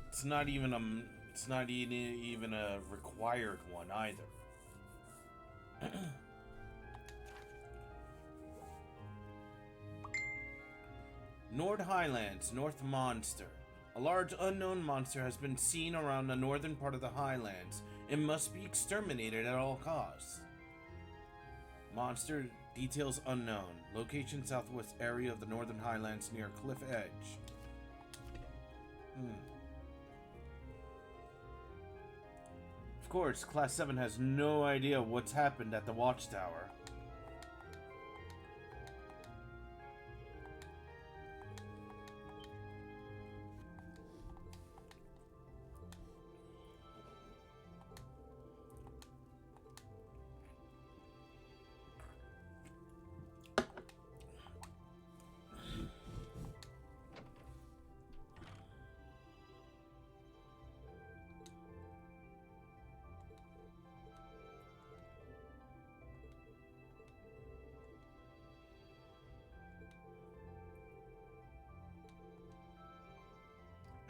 It's not even even a required one either. Nord Highlands, North Monster. A large unknown monster has been seen around the northern part of the Highlands. It must be exterminated at all costs. Monster details unknown. Location southwest area of the Northern Highlands near Cliff Edge. Of course, Class 7 has no idea what's happened at the Watchtower.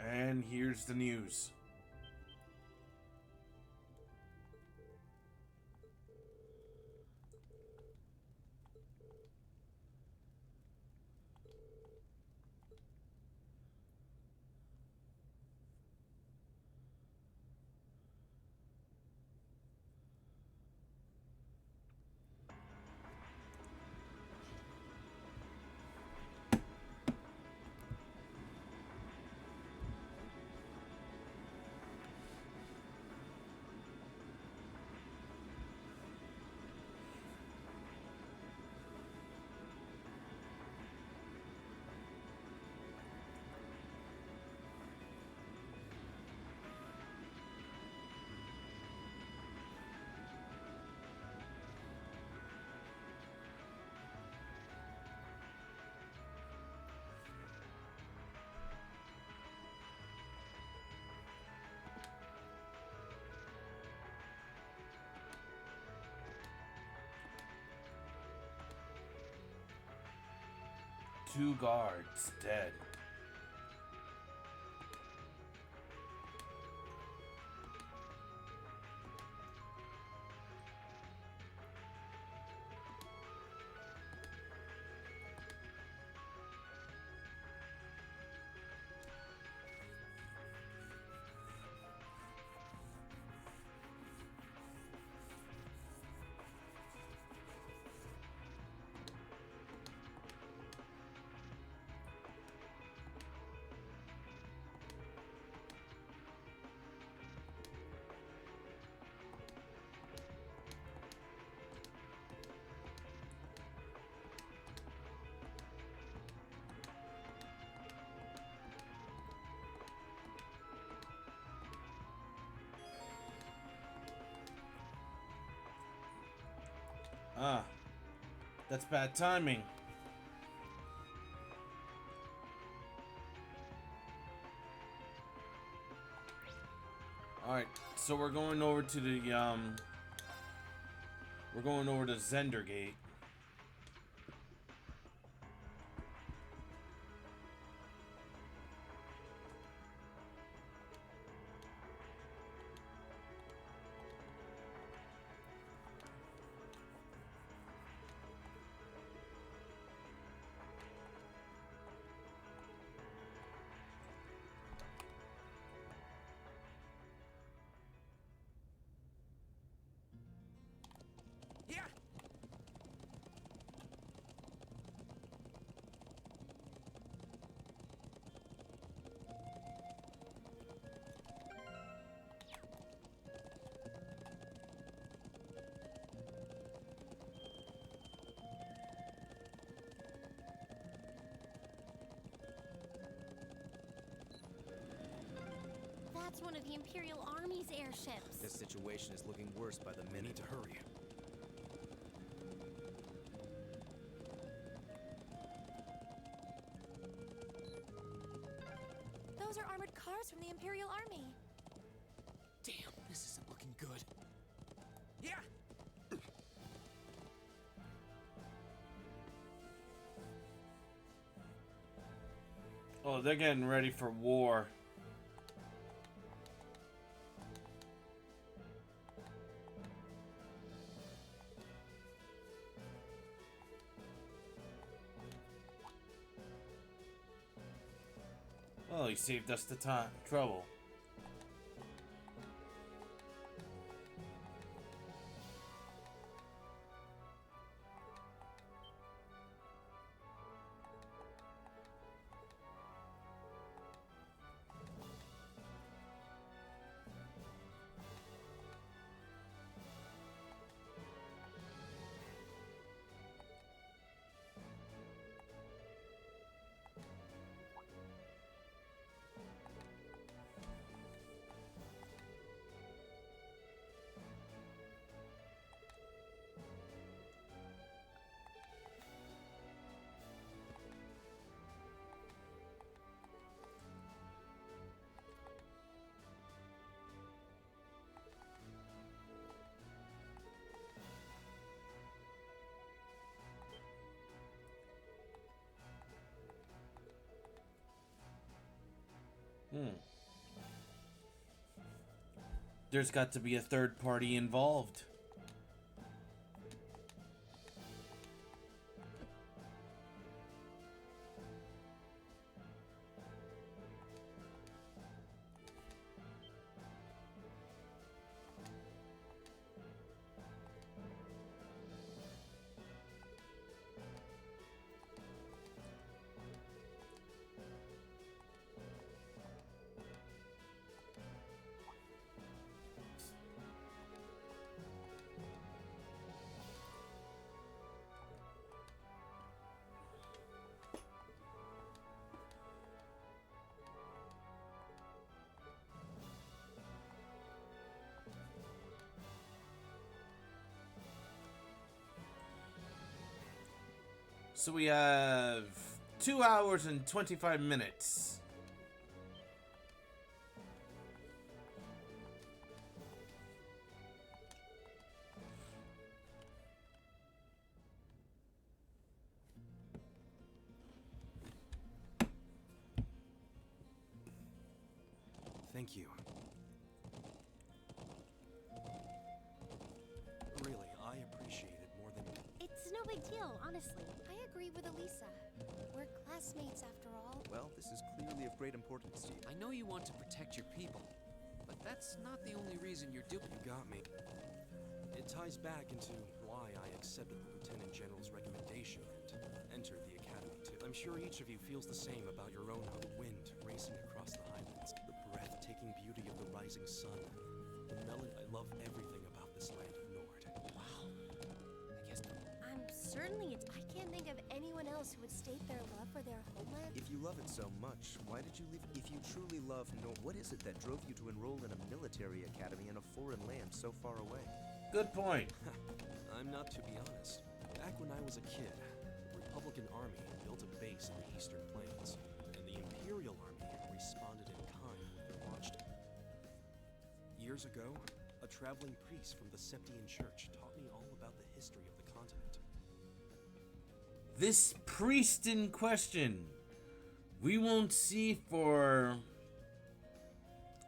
And here's the news. Two guards dead. Ah, that's bad timing. Alright, so we're going over to the, we're going over to Zendergate. Yeah. That's one of the Imperial Army's airships. This situation is looking worse by the minute. To hurry. Those are armored cars from the Imperial Army. Damn, this isn't looking good. Yeah. Oh, they're getting ready for war. Well, he saved us the trouble. There's got to be a third party involved. So we have 2 hours and 25 minutes. Thank you. Really, I appreciate it more than... It's no big deal, honestly. I agree with Elisa. We're classmates after all. Well, this is clearly of great importance to you. I know you want to protect your people, but that's not the only reason you're doing it. You got me. It ties back into why I accepted the Lieutenant General's recommendation and entered the Academy too. I'm sure each of you feels the same about your own home. The wind racing across the highlands, the breathtaking beauty of the rising sun, the melody. I love everything about this land of Nord. Wow. I guess I can't think of anyone else who would state their love for their homeland. If you love it so much, why did you leave? If you truly love Nord, what is it that drove you to enroll in a military academy in a foreign land so far away? Good point. I'm not, to be honest. Back when I was a kid, the Republican Army built a base in the Eastern Plains, and the Imperial Army responded in kind when they launched it. Years ago, a traveling priest from the Septian Church taught me all about the history of the continent. This priest in question, we won't see for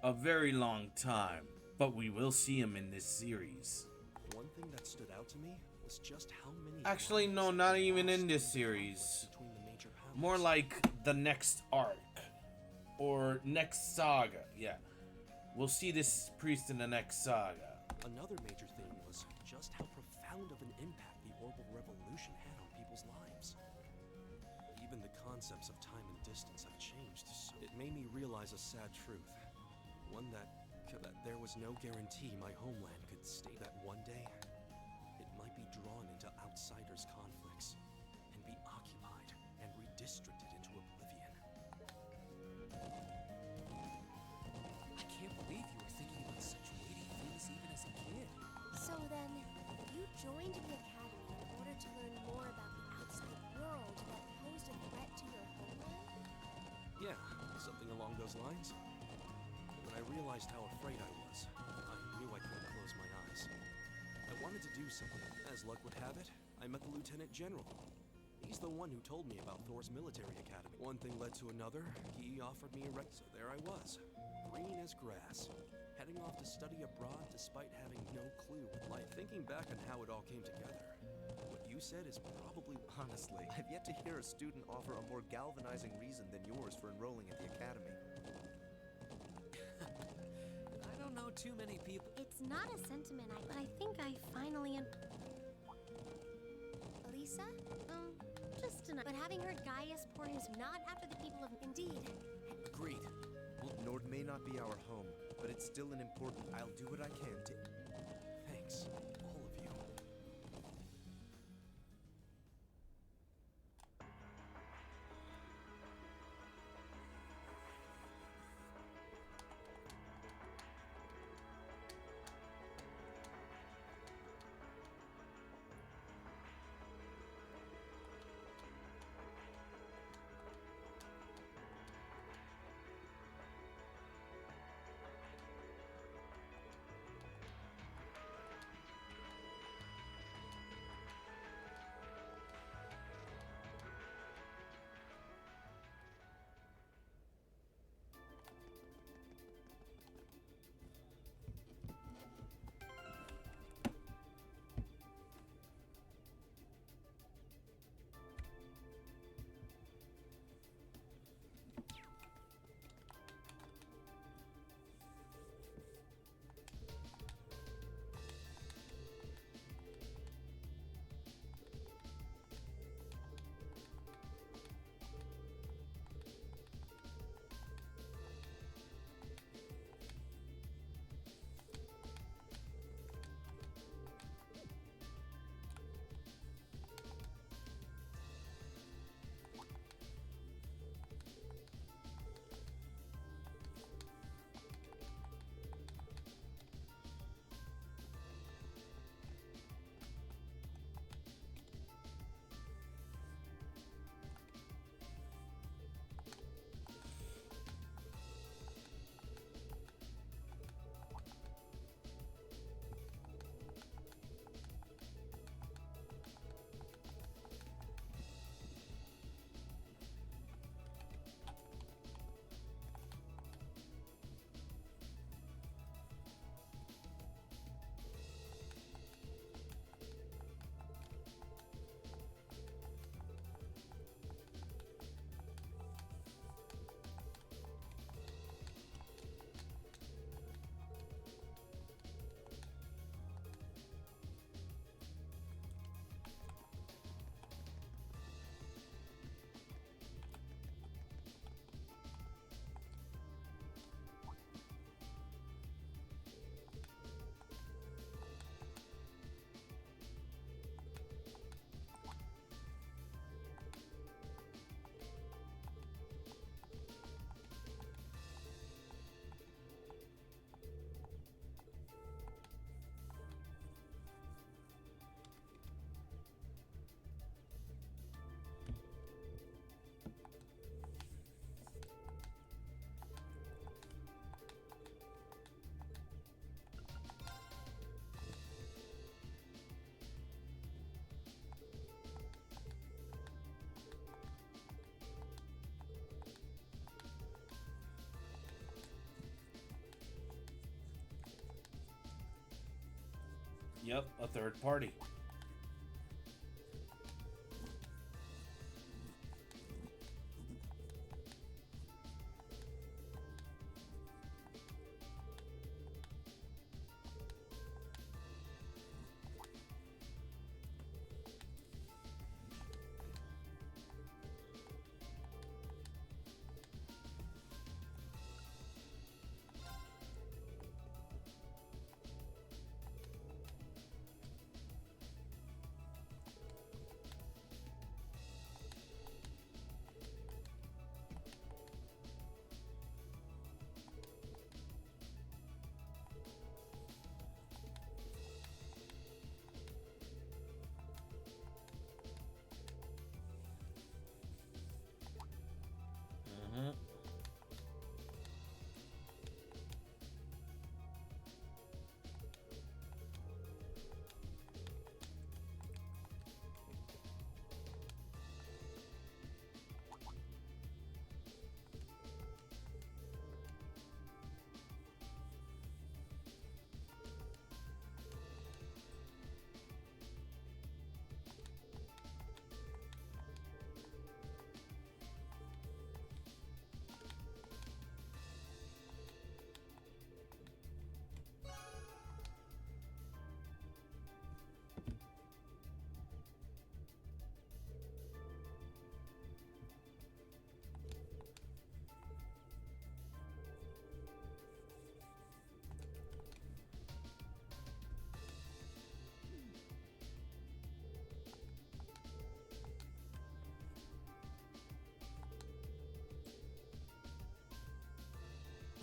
a very long time, but we will see him in this series. One thing that stood out to me was just how many... Actually, no, not even in this series. Between the major powers. More like the next arc. Or next saga, yeah. We'll see this priest in the next saga. Another major thing was just how profound of an impact the Orbital Revolution had on people's lives. Even the concepts of time and distance have changed. So it made me realize a sad truth. One that there was no guarantee my homeland could stay, that one day it might be drawn into outsiders' conflicts and be occupied and redistricted into oblivion. I can't believe you were thinking about such weighty things even as a kid. So then, you joined the academy in order to learn more about the outside world that posed a threat to your homeland? Yeah, something along those lines. When I realized how afraid I was, I knew I couldn't close my eyes. I wanted to do something. As luck would have it, I met the Lieutenant General. He's the one who told me about Thor's military academy. One thing led to another. He offered me a so there I was, green as grass, heading off to study abroad despite having no clue what life. Thinking back on how it all came together, what you said is probably... Honestly, I've yet to hear a student offer a more galvanizing reason than yours for enrolling at the academy. I don't know too many people. It's not a sentiment, but I think I finally Elisa? Just enough. But having heard Gaius pour his not after the people of Indeed. Agreed. Nord may not be our home, but it's still an important... I'll do what I can to... Thanks, all of you. Yep, a third party.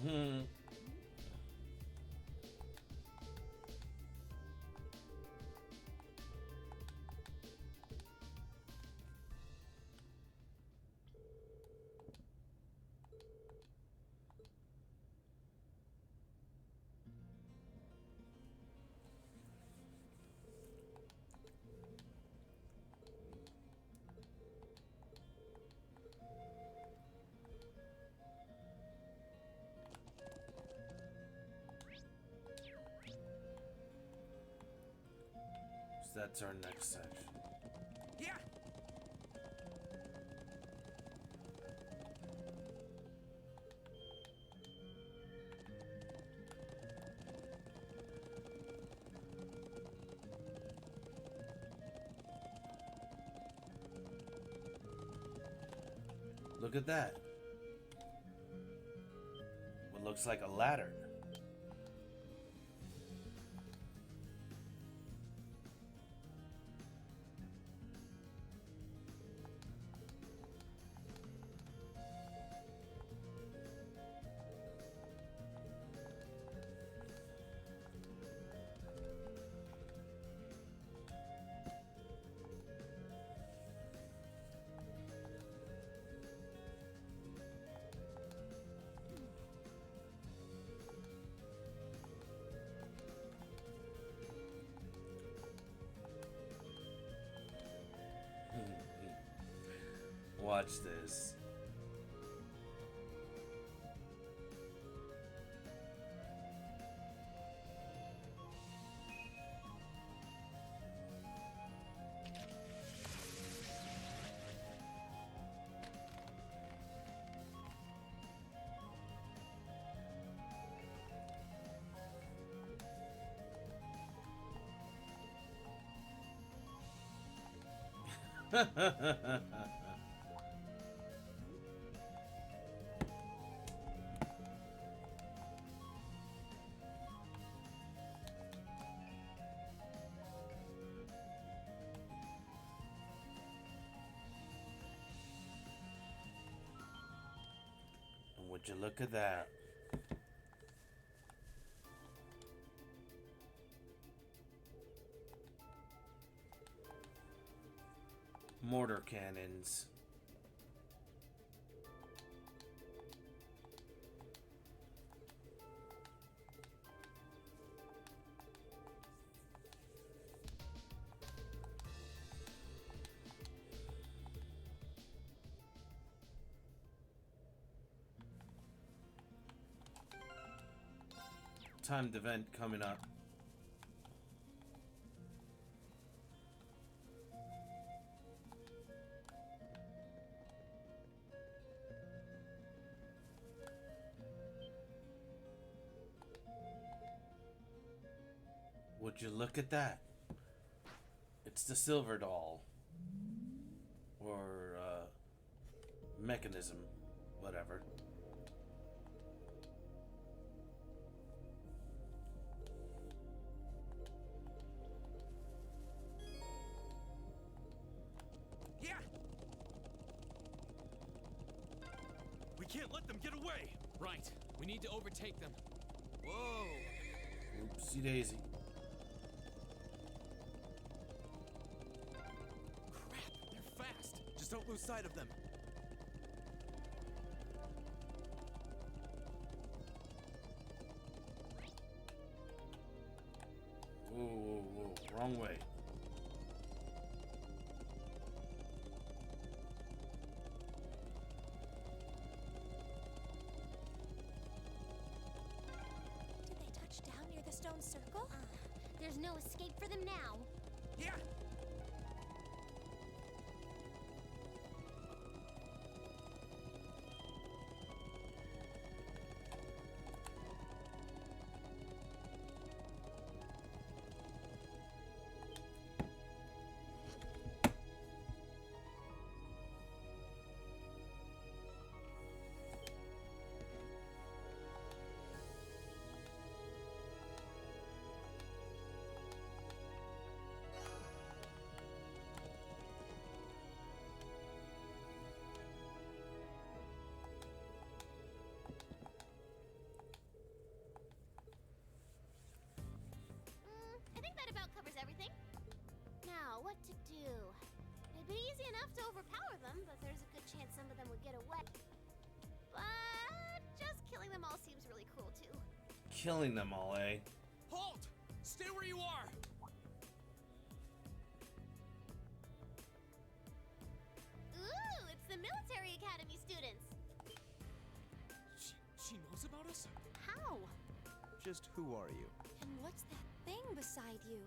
Hmm. So that's our next section. Yeah. Look at that. What looks like a ladder. Watch this. Would you look at that? Mortar cannons. Timed event coming up. Would you look at that? It's the silver doll. Or, mechanism. Whatever. Yeah! We can't let them get away! Right. We need to overtake them. Whoa! Oopsie daisy. Crap, they're fast. Just don't lose sight of them. Whoa, whoa, whoa. Wrong way. Did they touch down near the stone circle? There's no escape for them now. Yeah! what to do. It'd be easy enough to overpower them, but there's a good chance some of them would get away. But just killing them all seems really cruel too. Killing them all, eh? Halt! Stay where you are! Ooh, it's the military academy students. She knows about us? How? Just who are you? And what's that thing beside you?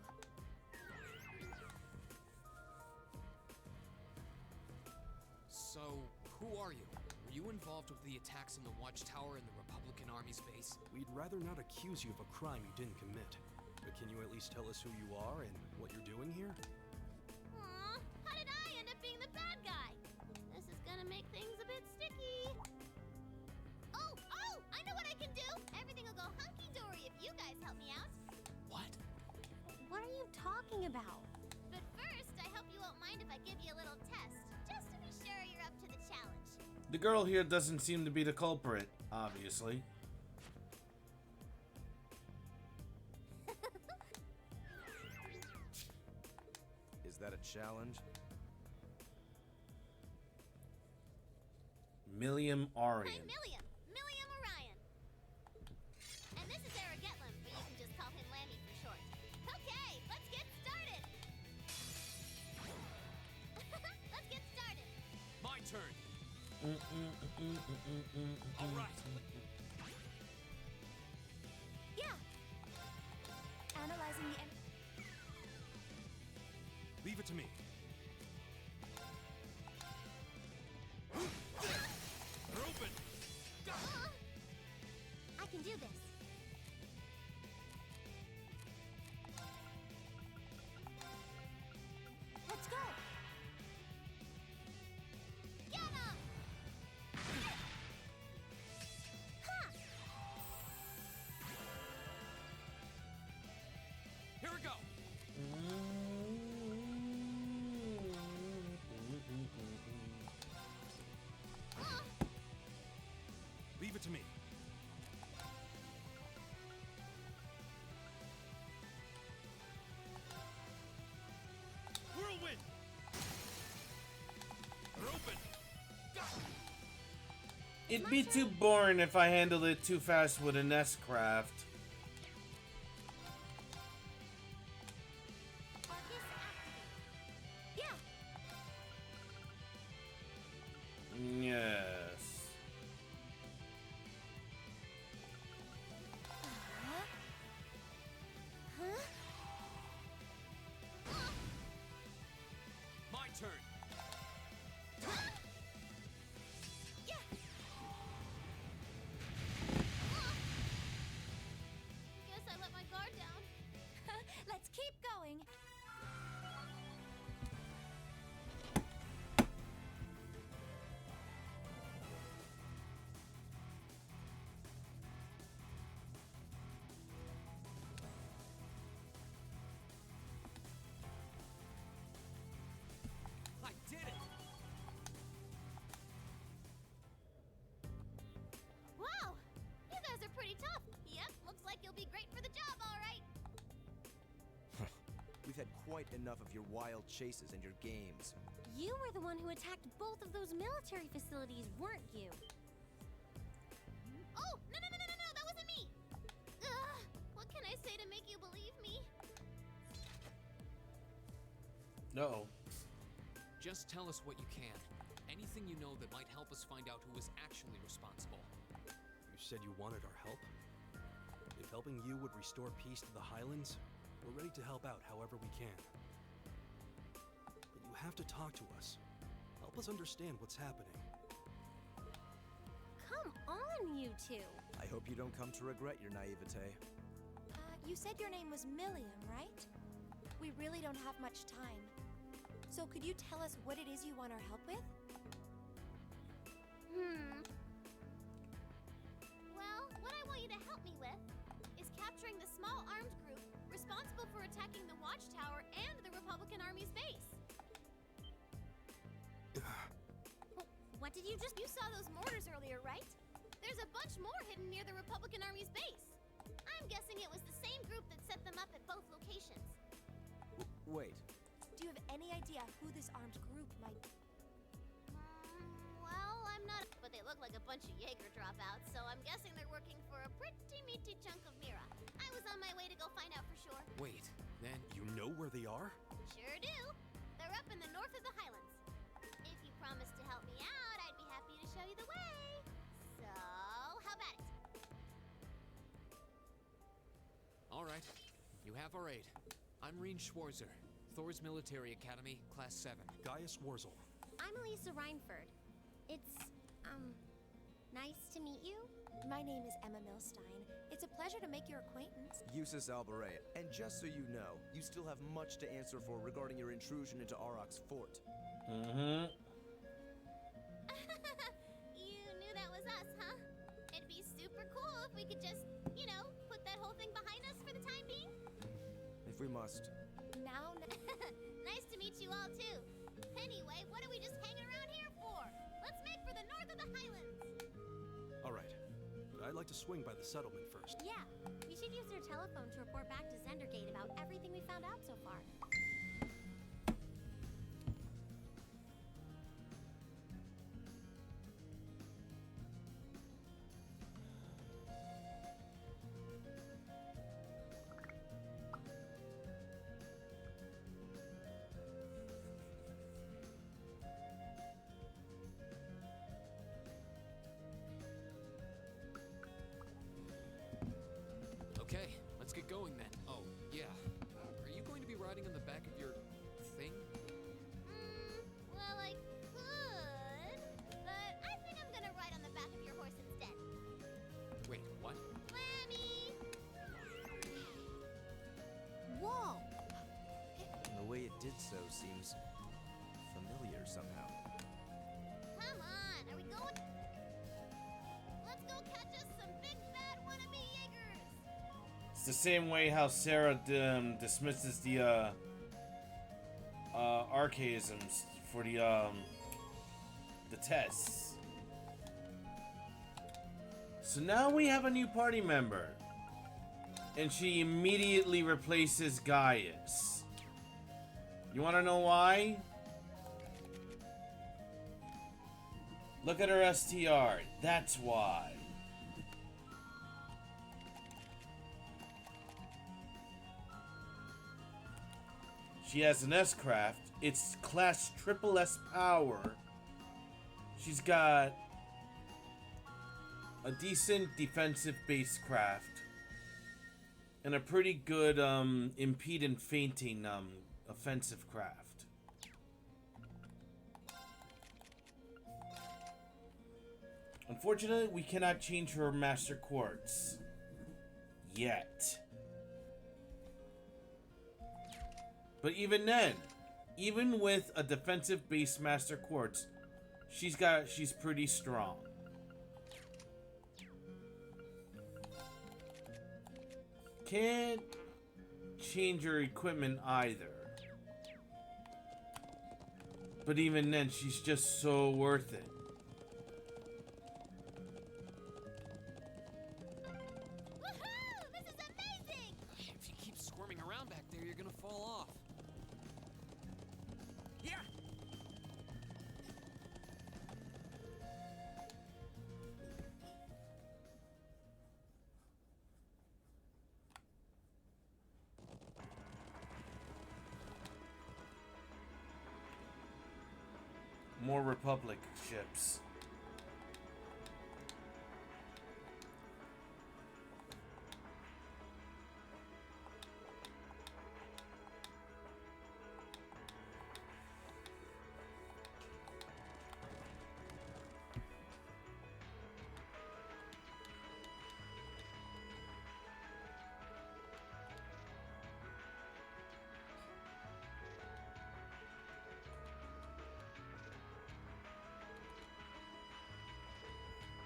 So, who are you? Were you involved with the attacks on the Watchtower and the Republican Army's base? We'd rather not accuse you of a crime you didn't commit. But can you at least tell us who you are and what you're doing here? Aw, how did I end up being the bad guy? This is gonna make things a bit sticky. Oh, I know what I can do! Everything will go hunky-dory if you guys help me out. What? What are you talking about? But first, I hope you won't mind if I give you a little test, just to be sure you're up to the challenge. The girl here doesn't seem to be the culprit, obviously. Is that a challenge? Milliam Arian. I'm Milliam Orion. And this is Era Getlam, but you can just call him Lammy for short. Okay, let's get started! Let's get started! My turn! Alright. Yeah! Analyzing the Leave it to me. They're open! I can do this. Let's go! Get him! Ha! Here we go! Leave it to me. Whirlwind! They're open! It'd be too boring if I handled it too fast with an S-Craft. Arcus activate. Yeah! Yes. Huh? My turn! Yeah! Guess I let my guard down. Let's keep going. I did it! Wow! You guys are pretty tough. Yep, looks like you'll be great for the job, all right. We've had quite enough of your wild chases and your games. You were the one who attacked both of those military facilities, weren't you? Oh, no, that wasn't me! Ugh, what can I say to make you believe me? No. Just tell us what you can. Anything you know that might help us find out who is actually responsible. You said you wanted our help? If helping you would restore peace to the Highlands, we're ready to help out however we can. But you have to talk to us. Help us understand what's happening. Come on, you two. I hope you don't come to regret your naivete. You said your name was Milliam, right? We really don't have much time. So could you tell us what it is you want our help with? Well, what I want you to help me with is capturing the small armed group responsible for attacking the Watchtower and the Republican Army's base. What did you just... You saw those mortars earlier, right? There's a bunch more hidden near the Republican Army's base. I'm guessing it was the same group that set them up at both locations. Wait, Do you have Well, I'm not. But they look like a bunch of Jaeger dropouts, so I'm guessing they're working for a pretty meaty chunk of Mira. I was on my way to go find out for sure. Wait, then you know where they are? Sure do. They're up in the north of the Highlands. If you promise to help me out, I'd be happy to show you the way. So, how about it? All right, you have our aid. I'm Reen Schwarzer, Thor's Military Academy, Class 7. Gaius Warzel. I'm Elisa Reinford. It's, nice to meet you. My name is Emma Milstein. It's a pleasure to make your acquaintance. Eustace Albaret. And just so you know, you still have much to answer for regarding your intrusion into Auroch's fort. Mm-hmm. You knew that was us, huh? It'd be super cool if we could just, put that whole thing behind us for the time being. If we must. Now, Nice to meet you all, too. Anyway, what are we just hanging around here for? Let's make for the north of the Highlands. All right, but I'd like to swing by the settlement first. yeah, we should use your telephone to report back to Zendergate about everything we found out so far. Okay, let's get going then. Oh, yeah. Are you going to be riding on the back of your thing? Well, I could, but I think I'm gonna ride on the back of your horse instead. Wait, what? Lammy! Whoa! And the way it did so seems familiar somehow. Come on, are we going? Let's go catch us some big bad wannabe Jaegers! It's the same way how Sarah dismisses the archaisms for the tests. So now we have a new party member, and she immediately replaces Gaius. You want to know why? Look at her STR. That's why. She has an S-craft. It's class triple S power. She's got a decent defensive base craft and a pretty good impedance fainting offensive craft. Unfortunately, we cannot change her master quartz yet. But even then, even with a defensive base master quartz, she's pretty strong. Can't change her equipment either. But even then, she's just so worth it. Woohoo! This is amazing! If you keep squirming around back there, you're gonna fall off. Yeah! More Republic ships.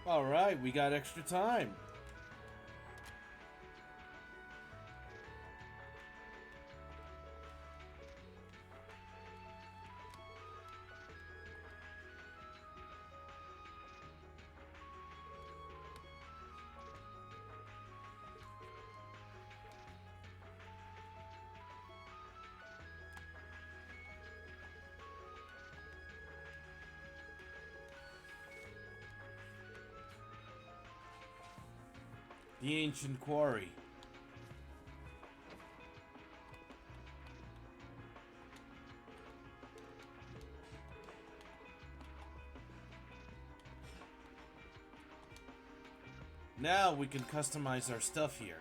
All right, we got extra time. The ancient quarry. Now we can customize our stuff here.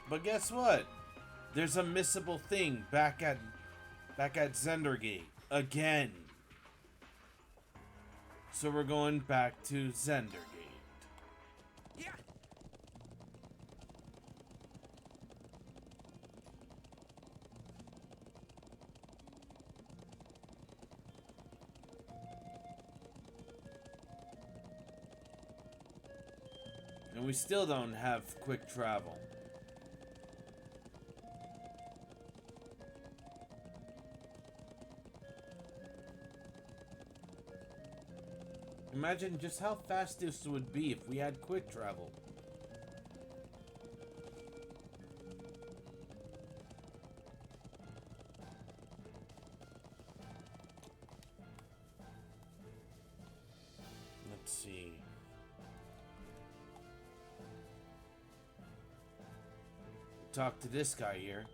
But guess what? There's a missable thing back at Zendergate again. So we're going back to Zendergate. Yeah. And we still don't have quick travel. Imagine just how fast this would be if we had quick travel. Let's see. Talk to this guy here.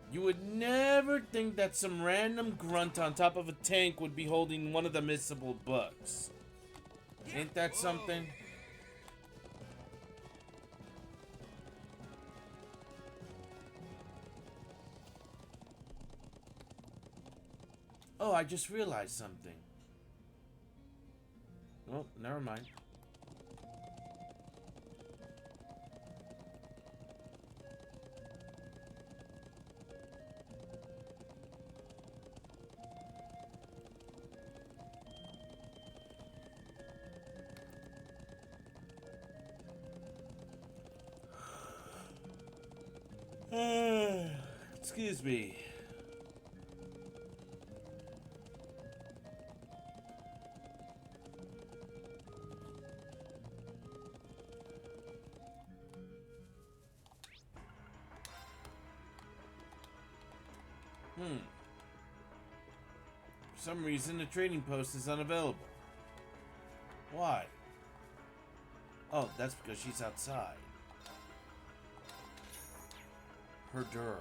You would never think that some random grunt on top of a tank would be holding one of the missable books. Ain't that something? Oh, I just realized something. Oh, never mind. Excuse me. For some reason, the trading post is unavailable. Why? Oh, that's because she's outside. Herder.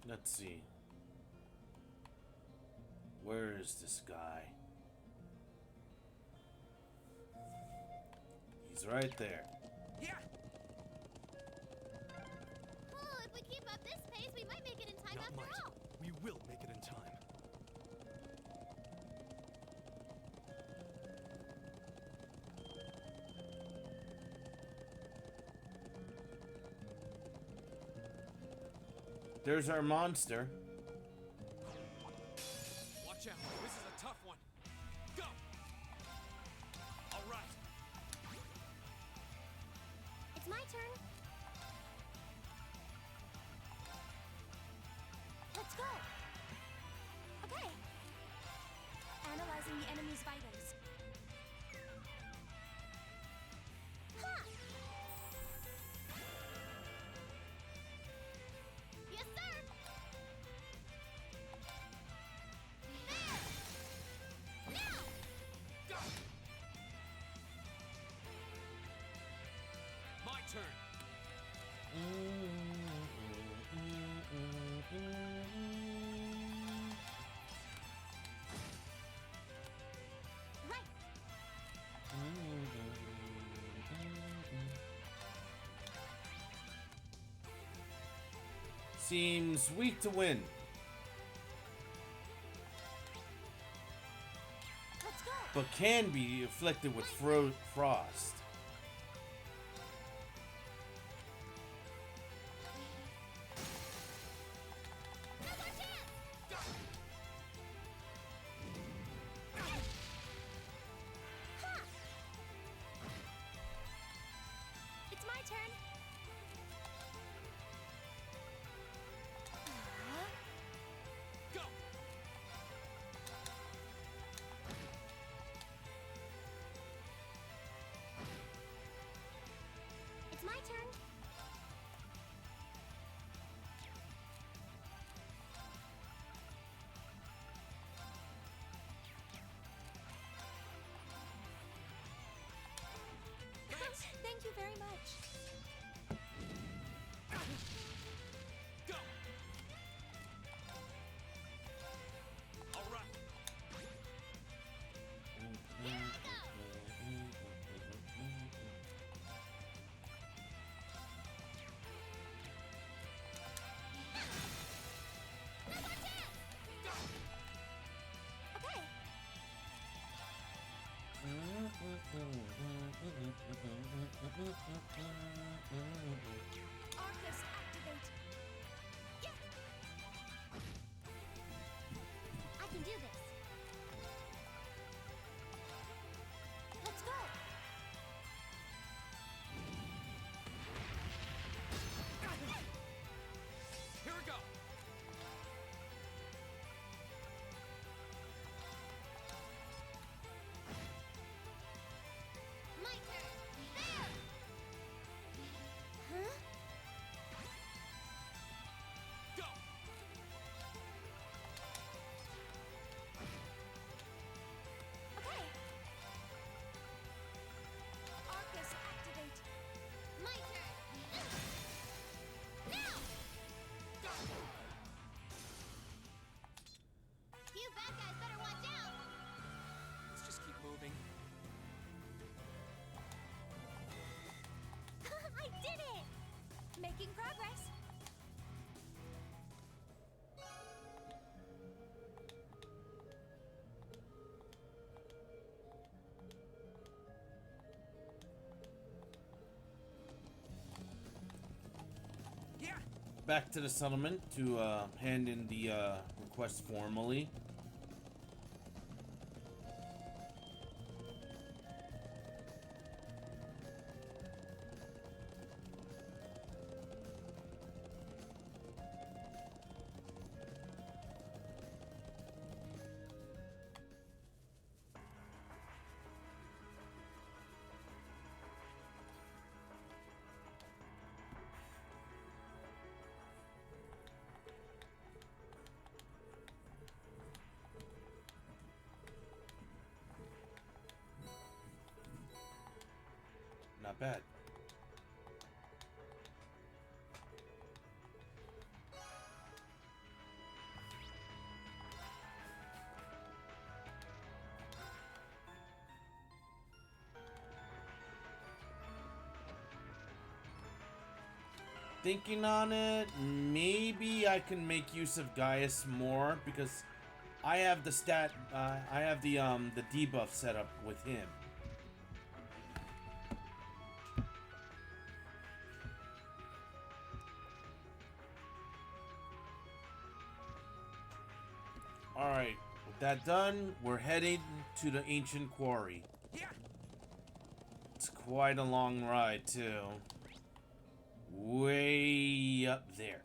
Let's see. Where is this guy? He's right there. Yeah. Oh, if we keep up this pace, we might make it in time Not after might. all. We will make it in time. There's our monster. Watch out. This is a tough one. Go! All right. It's my turn. Let's go. Okay. Analyzing the enemy's vitals. Ha! Yes, sir. There. Now. Go! My turn. Right. Seems weak to win. Let's go. But can be afflicted with frost. Now's our chance. Go! Ha! It's my turn. Go! It's my turn. Thank you very much. Go! All right. Here I go. Now's our chance. Go! Okay. Arcus, activate. Yeah. I can do this. Let's go. Here we go. My turn. There. Huh? Go! Okay. Arcus, activate. My turn. Now. Go! You bad guys better watch out. Let's just keep moving. I did it! Making progress. Yeah. Back to the settlement to hand in the request formally. Not bad. thinking on it, maybe I can make use of Gaius more because I have the I have the debuff set up with him. Alright, with that done, we're heading to the ancient quarry. It's quite a long ride, too. Way up there.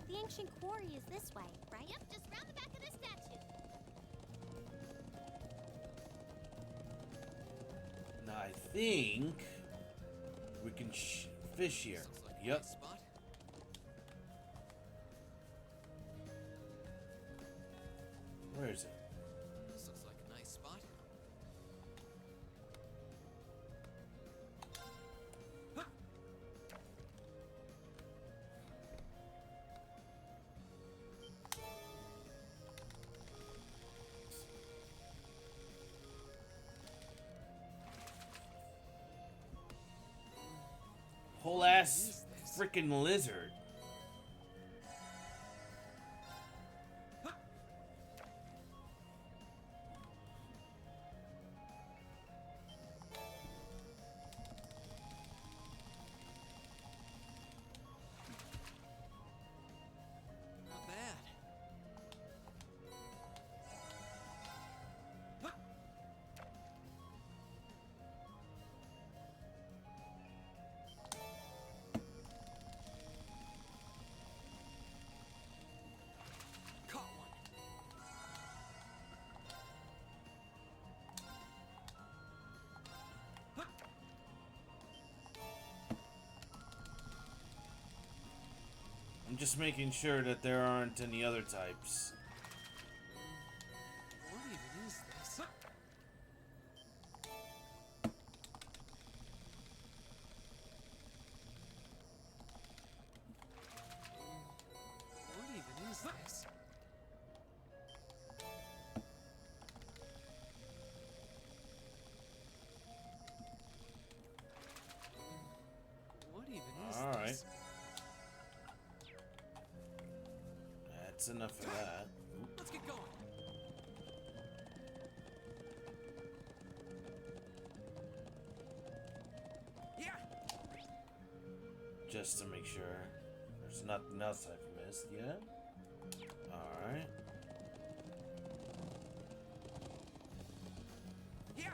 The ancient quarry is this way, right? Yep, just round the back of this statue. Now, I think we can fish here. Looks like a Yep. nice spot. Where is it? This looks like a nice spot. Whole ass freaking lizard. Not bad. Caught one. I'm just making sure that there aren't any other types. What even is this? What even is this? What even is All right. this? That's enough of that. Let's get going. Yeah. Just to make sure there's nothing else I've missed yet. Alright. Yeah.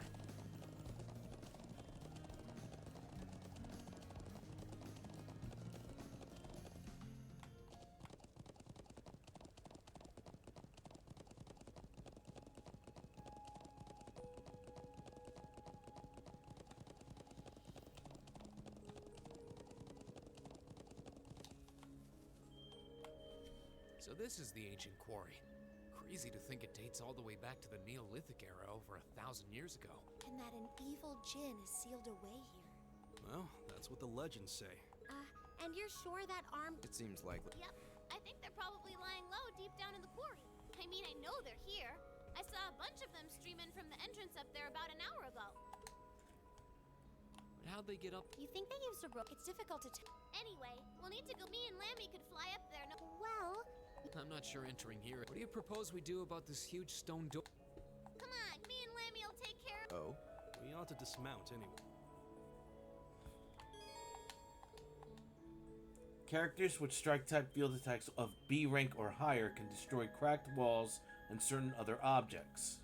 So this is the ancient quarry. Crazy to think it dates all the way back to the Neolithic era over 1,000 years ago. And that an evil djinn is sealed away here. Well, that's what the legends say. And you're sure that arm... It seems likely. Yep, I think they're probably lying low deep down in the quarry. I mean, I know they're here. I saw a bunch of them stream in from the entrance up there about an hour ago. But how'd they get up? You think they used a rope? It's difficult to tell. Anyway, we'll need to go. Me and Lammy could fly up there. No. Well, I'm not sure entering here. What do you propose we do about this huge stone door? Come on, me and Lammy will take care of. Oh? We ought to dismount anyway. Characters with strike type field attacks of B rank or higher can destroy cracked walls and certain other objects.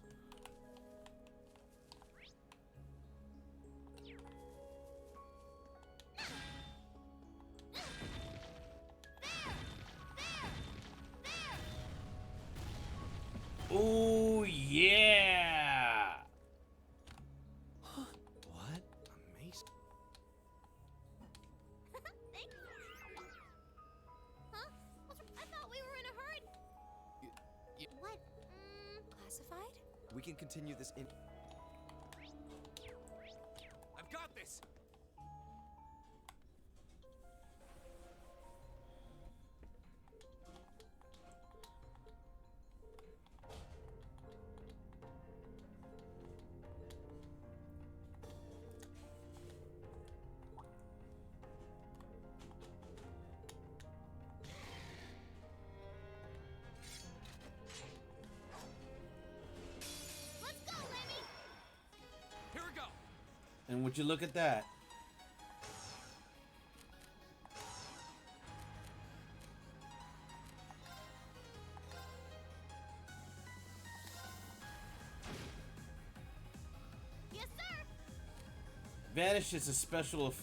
Oh, yeah! What? Amazing. Thanks. Huh? I thought we were in a hurry. What? Classified? We can continue this in. I've got this! Let's go, Lemmy. Here we go! And would you look at that? Yes, sir. Vanish is a special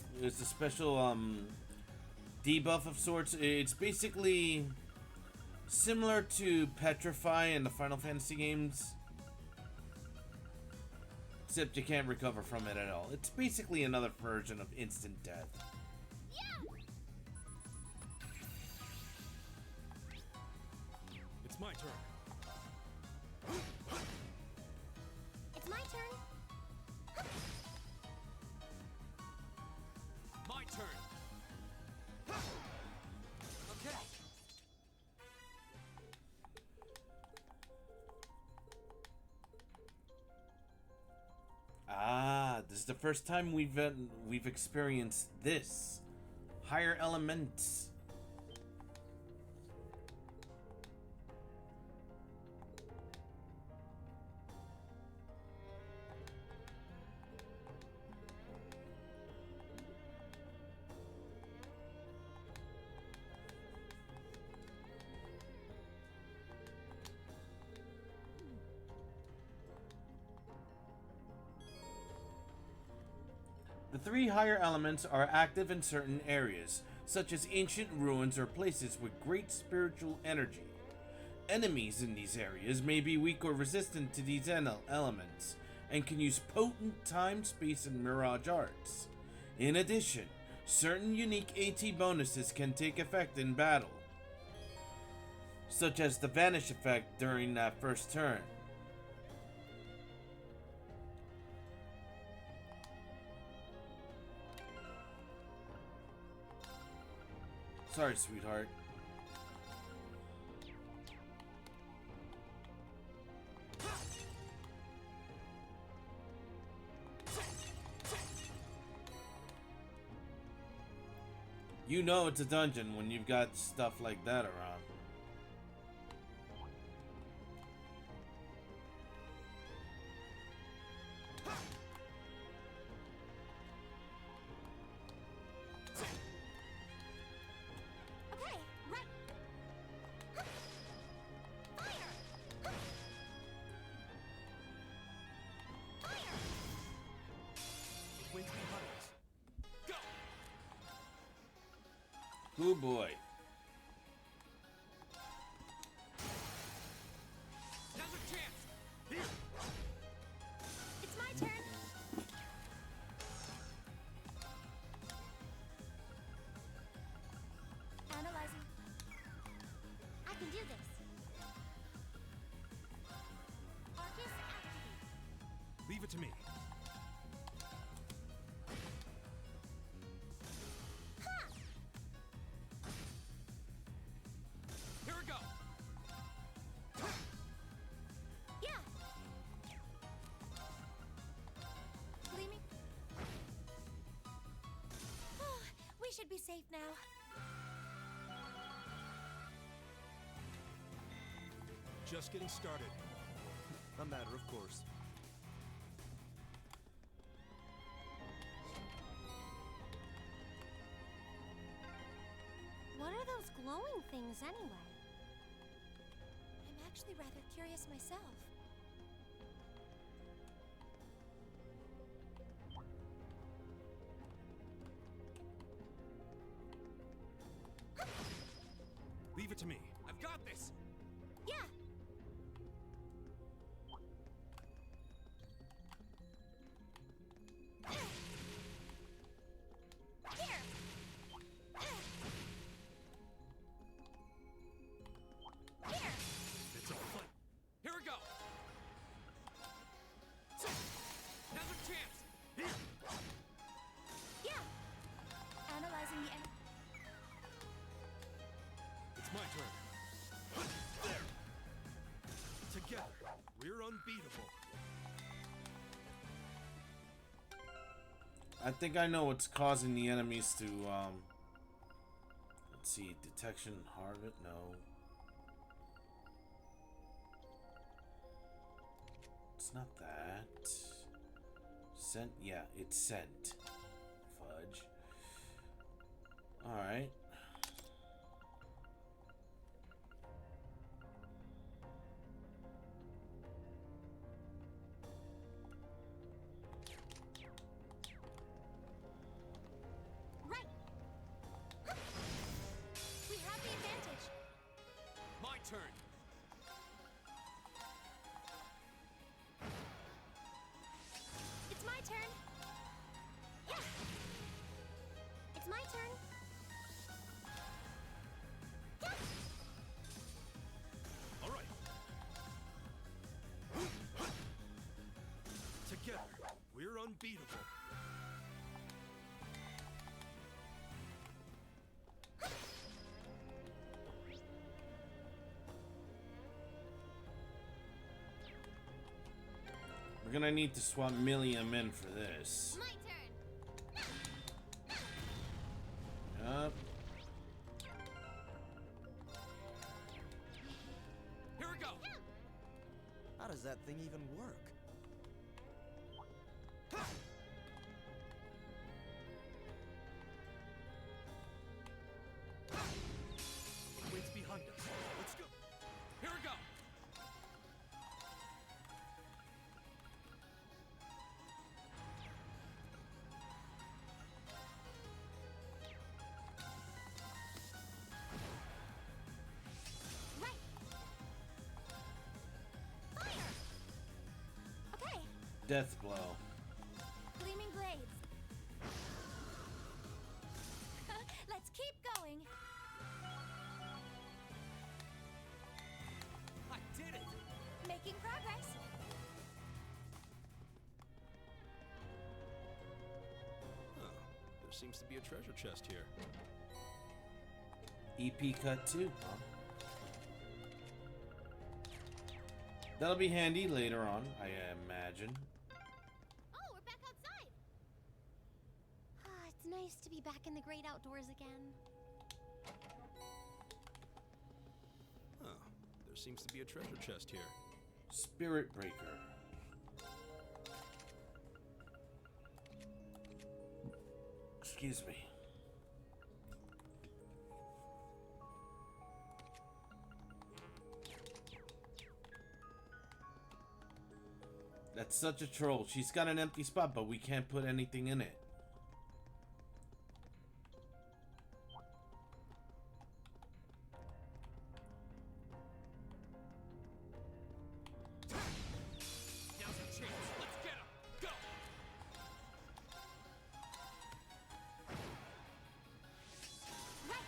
debuff of sorts. It's basically similar to Petrify in the Final Fantasy games, except you can't recover from it at all. It's basically another version of instant death. Yeah. It's my turn. It's my turn. My turn! Okay. Ah, this is the first time we've experienced this. Higher elements. The three higher elements are active in certain areas, such as ancient ruins or places with great spiritual energy. Enemies in these areas may be weak or resistant to these elements, and can use potent time, space, and mirage arts. In addition, certain unique AT bonuses can take effect in battle, such as the Vanish effect during that first turn. Sorry, sweetheart. You know it's a dungeon when you've got stuff like that around. Okay, right. Fire! Fire! Wings behind us. Go! Oh boy. Now's our chance! Here! It's my turn. Analyzing. I can do this. Arcus activate. Leave it to me. Ha! Here we go! Yeah. Gleaming. We should be safe now. Just getting started. A matter of course. What are those glowing things anyway? I'm actually rather curious myself. Leave it to me. I've got this! Yeah. unbeatable. I think I know what's causing the enemies to, let's see, detection, harvest, no. It's not that. Scent, yeah, it's scent. Fudge. Alright. Right. We have the advantage. My turn. It's my turn. Yeah. It's my turn. Yeah. All right. Together, we're unbeatable. We're gonna need to swap Millium in for this. My turn. Yup. Here we go. How does that thing even work? Waits behind us. Let's go. Here we go. Right. Fire. Okay. Death blow. Gleaming blades. Let's keep going. I did it. Making progress. Oh, there seems to be a treasure chest here. EP cut too, huh? That'll be handy later on, I imagine. Oh, we're back outside. Ah, it's nice to be back in the great outdoors again. Oh, there seems to be a treasure chest here. Spirit Breaker. Excuse me. That's such a troll. She's got an empty spot, but we can't put anything in it. Now's our chance. Let's get him. Go. Right.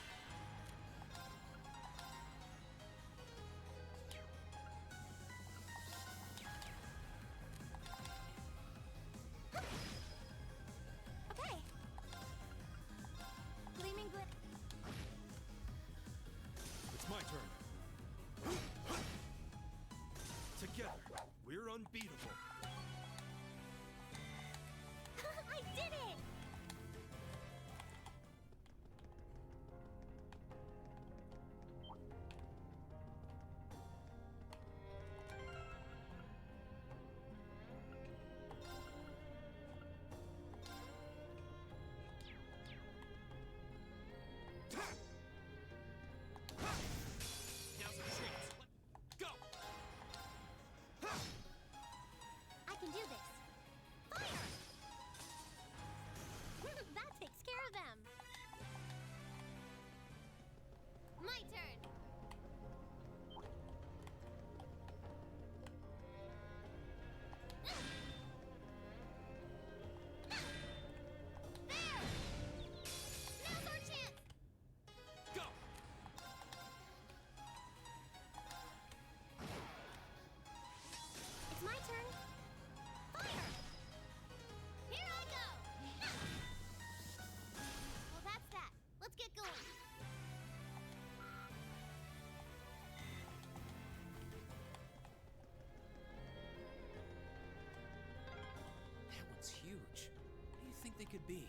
could be?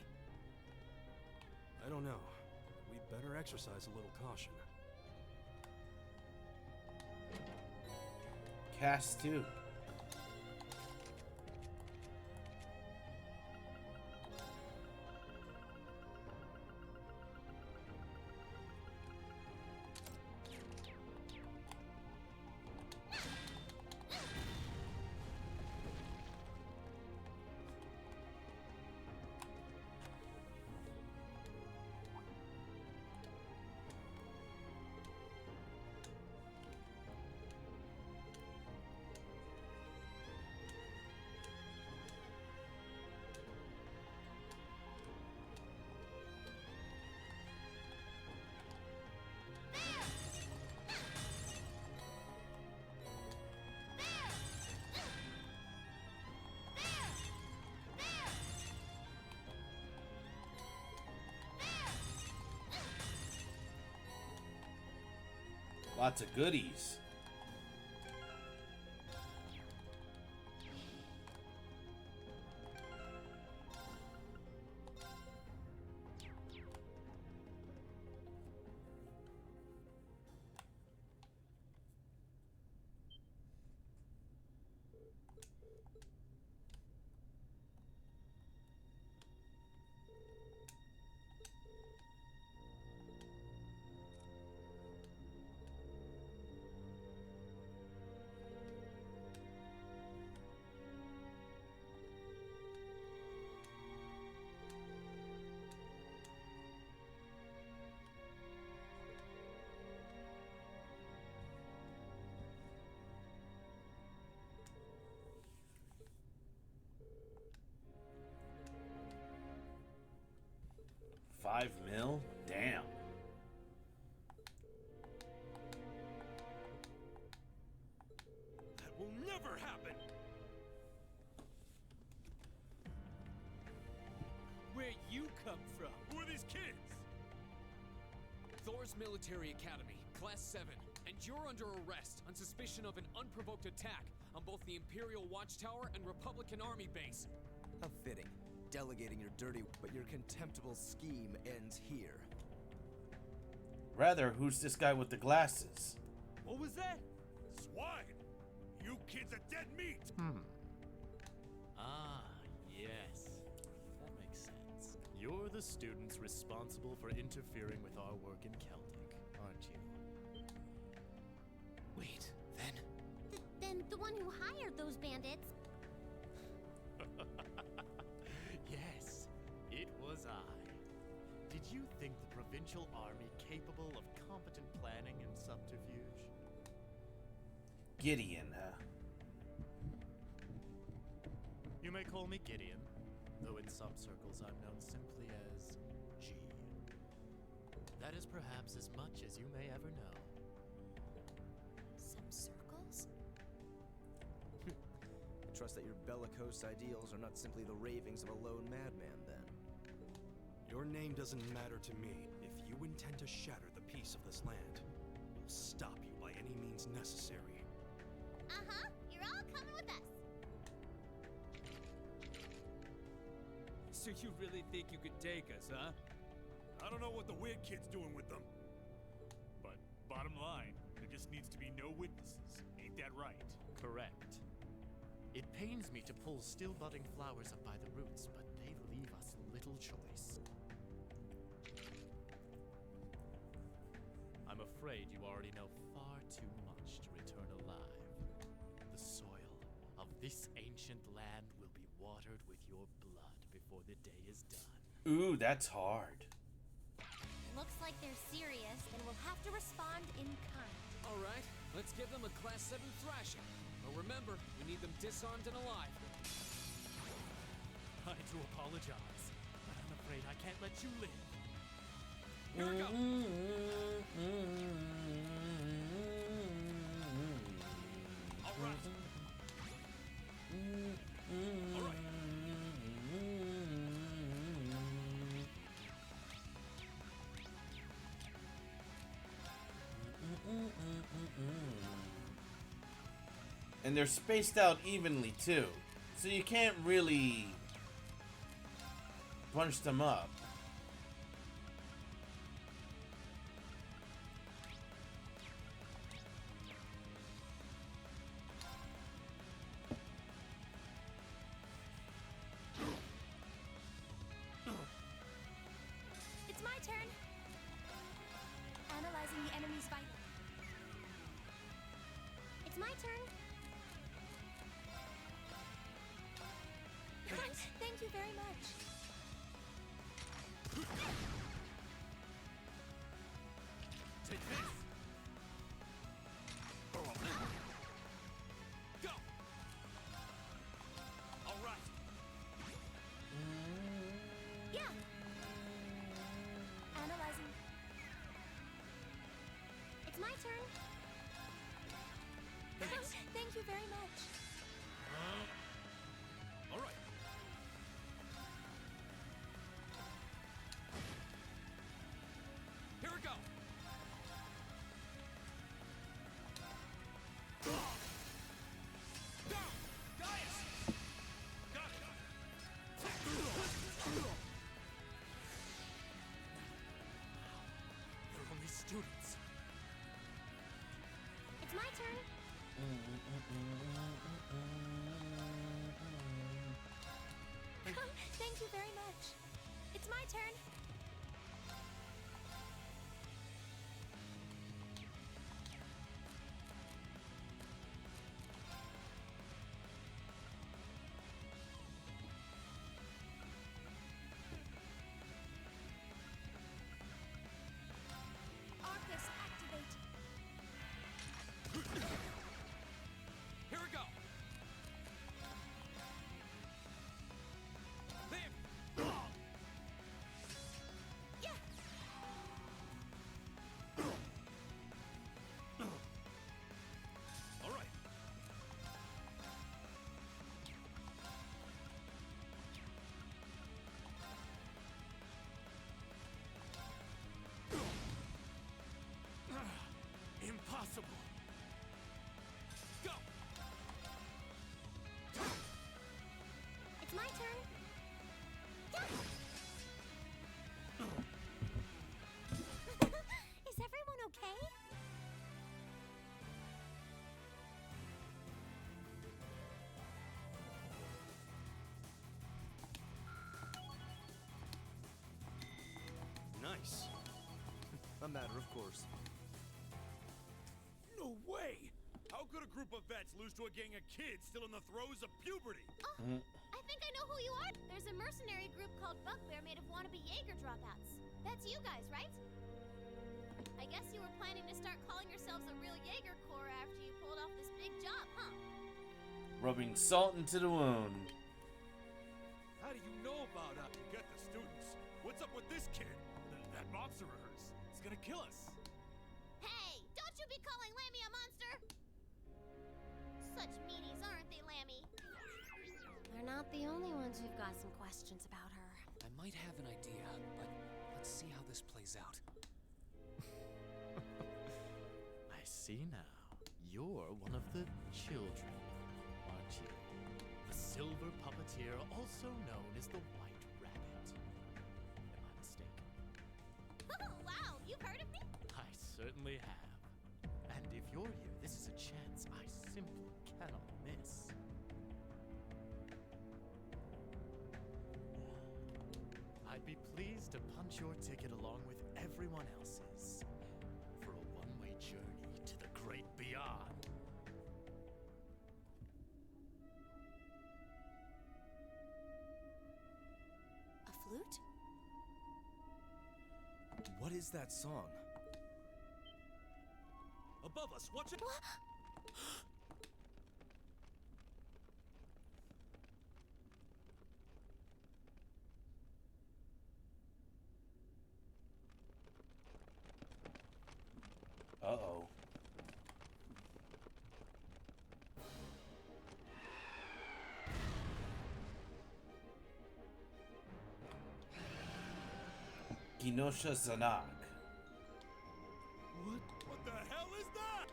I don't know. We'd better exercise a little caution. Cast 2. Lots of goodies. $5 mil? Damn. That will never happen! Where you come from? Who are these kids? Thor's Military Academy, Class 7, and you're under arrest on suspicion of an unprovoked attack on both the Imperial Watchtower and Republican Army base. How fitting. Delegating your dirty, but your contemptible scheme ends here. Rather, who's this guy with the glasses? What was that? Swine! You kids are dead meat! Ah, yes. That makes sense. You're the students responsible for interfering with our work in Celtic, aren't you? Wait, then? Then the one who hired those bandits. Yes, it was I. Did you think the provincial army capable of competent planning and subterfuge? Gideon, huh? You may call me Gideon, though in some circles I'm known simply as G. That is perhaps as much as you may ever know. Some circles? I trust that your bellicose ideals are not simply the ravings of a lone madman, then. Your name doesn't matter to me. If you intend to shatter the peace of this land, we'll stop you by any means necessary. Uh-huh. You're all coming with us. So you really think you could take us, huh? I don't know what the weird kid's doing with them. But bottom line, there just needs to be no witnesses. Ain't that right? Correct. It pains me to pull still budding flowers up by the roots, but they leave us little choice. I'm afraid you already know far too much to return alive. The soil of this ancient land will be watered with your blood before the day is done. Ooh, that's hard. Looks like they're serious, and we'll have to respond in kind. All right, let's give them a Class 7 thrashing. But remember, we need them disarmed and alive. I do apologize, but I'm afraid I can't let you live. Here we go. All right. All right. And they're spaced out evenly too, so you can't really punch them up. It's my turn. Analyzing the enemy's vital. It's my turn. Thank you very much. Take this. Go. All right. Yeah. Analyzing. It's my turn. Thank you very much. All right. Here we go. Down. Gaius. Got it. They're only students. It's my turn. Thank you very much. It's my turn. Arcus, activate. Here we go. There. Yeah. All right. Impossible. Go. It's my turn. Is everyone okay? Nice. A matter of course. No way! How could a group of vets lose to a gang of kids still in the throes of puberty? Oh, I think I know who you are. There's a mercenary group called Bugbear made of wannabe Jaeger dropouts. That's you guys, right? I guess you were planning to start calling yourselves a real Jaeger Corps after you pulled off this big job, huh? Rubbing salt into the wound. How do you know about us? Get the students. What's up with this kid? That monster of hers. It's gonna kill us. Hey, don't you be calling Lammy a monster! Such meanies, aren't they, Lammy? We're not the only ones who've got some questions about her. I might have an idea, but let's see how this plays out. I see now. You're one of the children, aren't you? The silver puppeteer, also known as the White Rabbit. Am I mistaken? Oh, wow, you've heard of me? I certainly have. And if you're here, this is a chance I simply cannot miss. I'd be pleased to punch your ticket along with everyone else's for a one-way journey to the great beyond. A flute? What is that song? Above us, watch it! Uh-oh. Genosha Zanak. What the hell is that?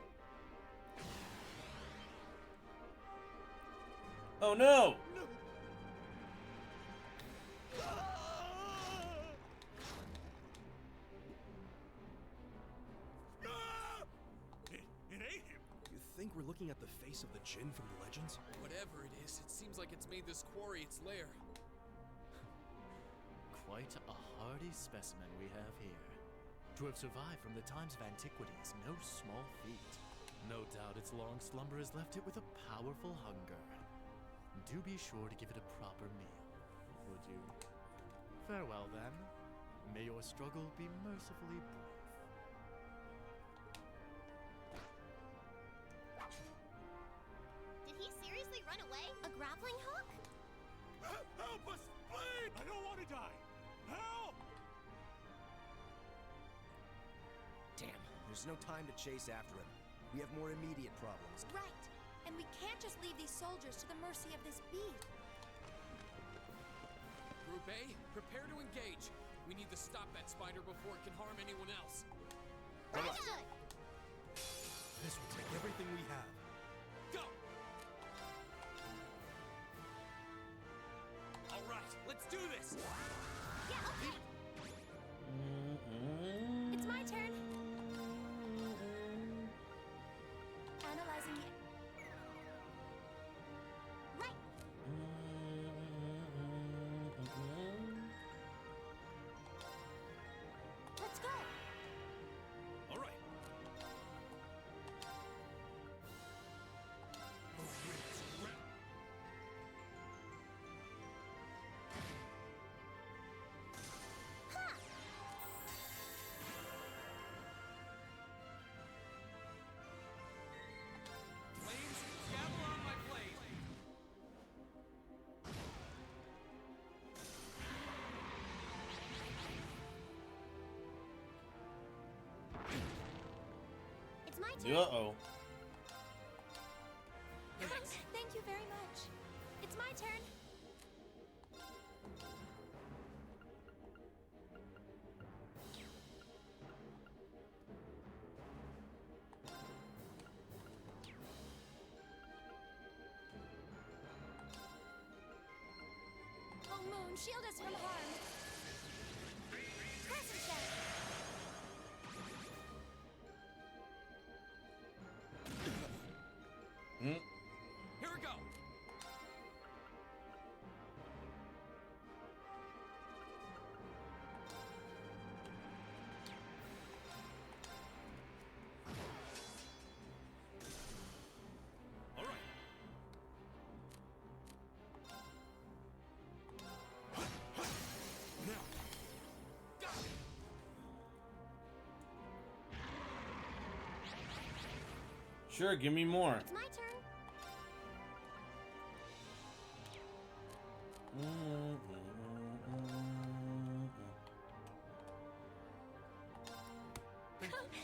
Oh no! think we're looking at the face of the Jinn from the legends? Whatever it is, it seems like it's made this quarry its lair. Quite a hardy specimen we have here. To have survived from the times of antiquity is no small feat. No doubt its long slumber has left it with a powerful hunger. Do be sure to give it a proper meal, would you? Farewell, then. May your struggle be mercifully brief. Did he seriously run away? A grappling hook? Help us, please! I don't want to die. Help! Damn, there's no time to chase after him. We have more immediate problems. Right. And we can't just leave these soldiers to the mercy of this bee. Group A, prepare to engage. We need to stop that spider before it can harm anyone else. Understood. This will take everything we have. Go! All right, let's do this! Yeah, okay. It's my turn. Analyzing the... Right. Let's go. All right. Ha! Flames, gather on my blade! It's my turn. Uh-oh. Thank you very much. It's my turn. Oh, Moon, shield us from harm. Crescent shell. Hmm? Here we go! All right. Now. Sure, give me more. It's my turn.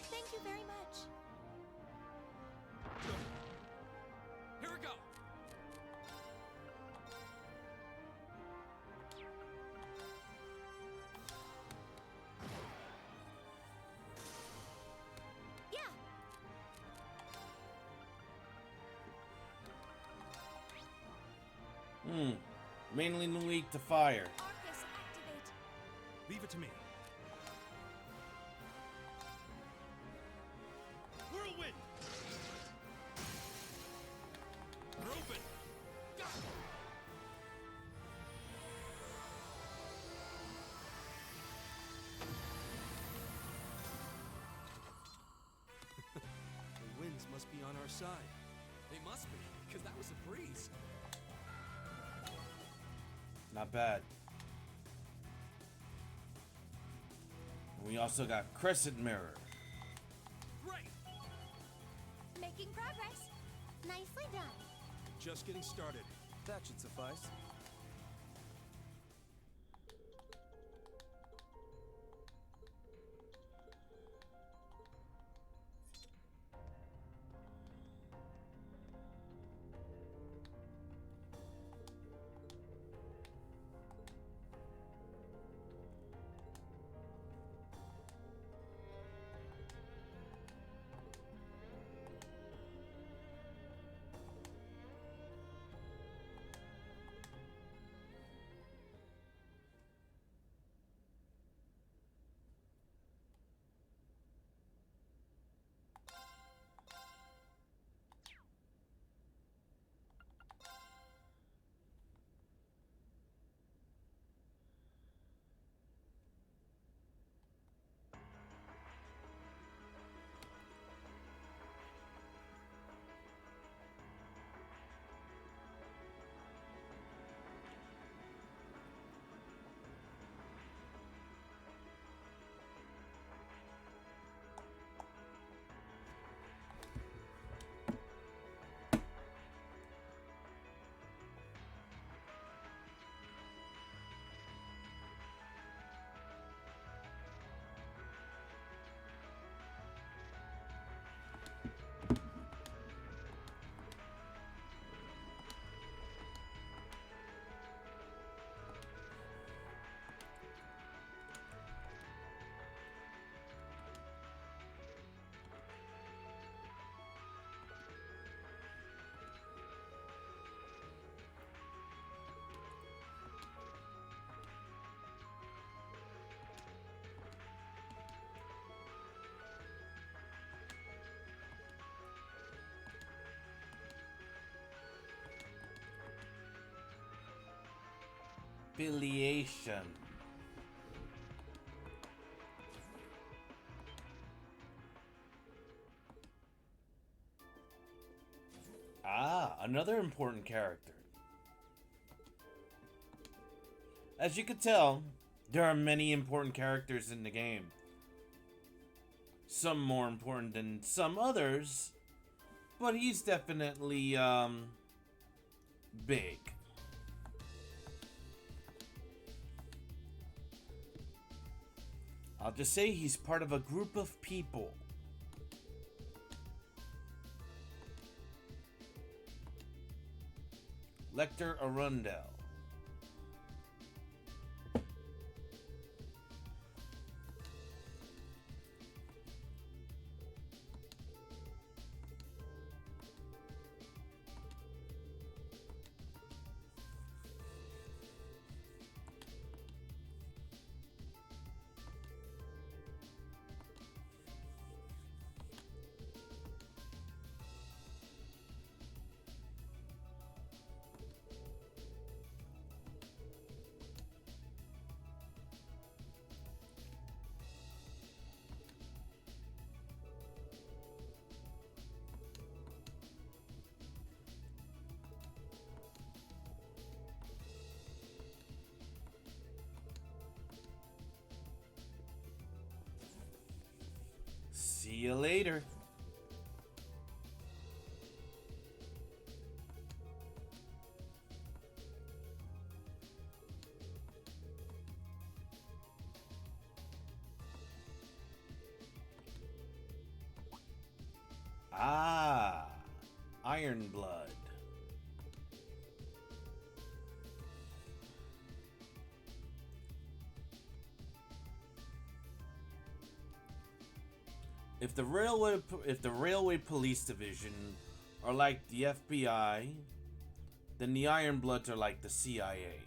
Thank you very much. Here we go! Yeah. Mainly weak to fire. Arcus, activate. Leave it to me. Whirlwind! Open! The winds must be on our side. They must be, because that was a breeze. Not bad. We also got Crescent Mirror. Right! Making progress. Nicely done. Just getting started. That should suffice. Affiliation. Ah, another important character. As you can tell, there are many important characters in the game. Some more important than some others, but he's definitely, big. I'll just say he's part of a group of people. Lecter Arundel. See you later. Ah, Iron Blood. If the railway police division are like the FBI, then the Iron Bloods are like the CIA.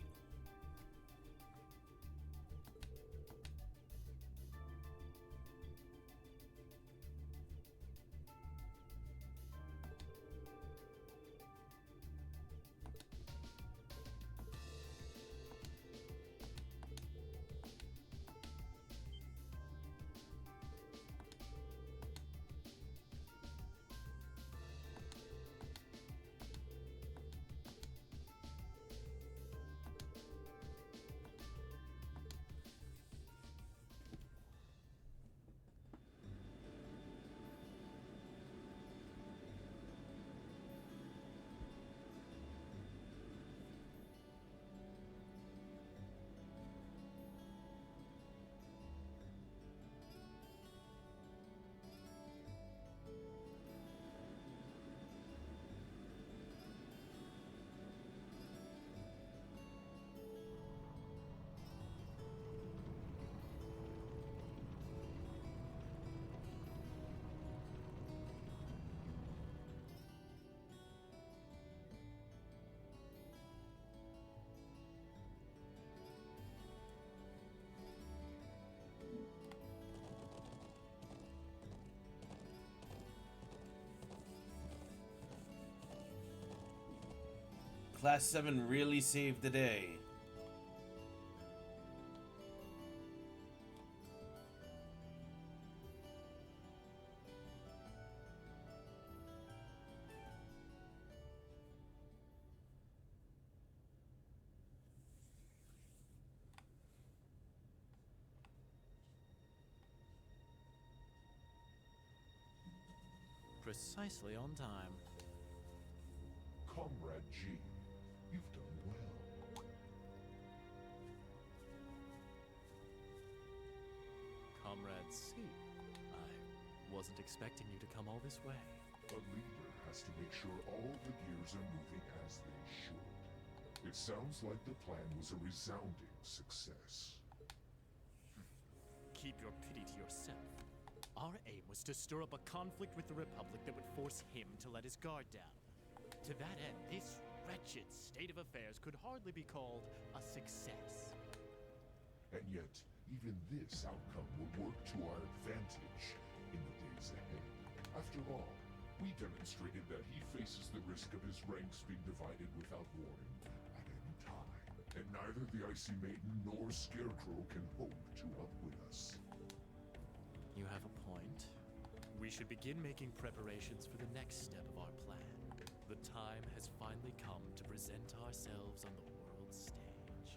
Class 7 really saved the day. Precisely on time. Comrade G, you've done well. Comrade C, I wasn't expecting you to come all this way. A leader has to make sure all the gears are moving as they should. It sounds like the plan was a resounding success. Keep your pity to yourself. Our aim was to stir up a conflict with the Republic that would force him to let his guard down. To that end, this wretched state of affairs could hardly be called a success. And yet, even this outcome will work to our advantage in the days ahead. After all, we demonstrated that he faces the risk of his ranks being divided without warning at any time. and neither the Icy Maiden nor Scarecrow can hope to outwit us. You have a point. We should begin making preparations for the next step of our plan. The time has finally come to present ourselves on the world stage.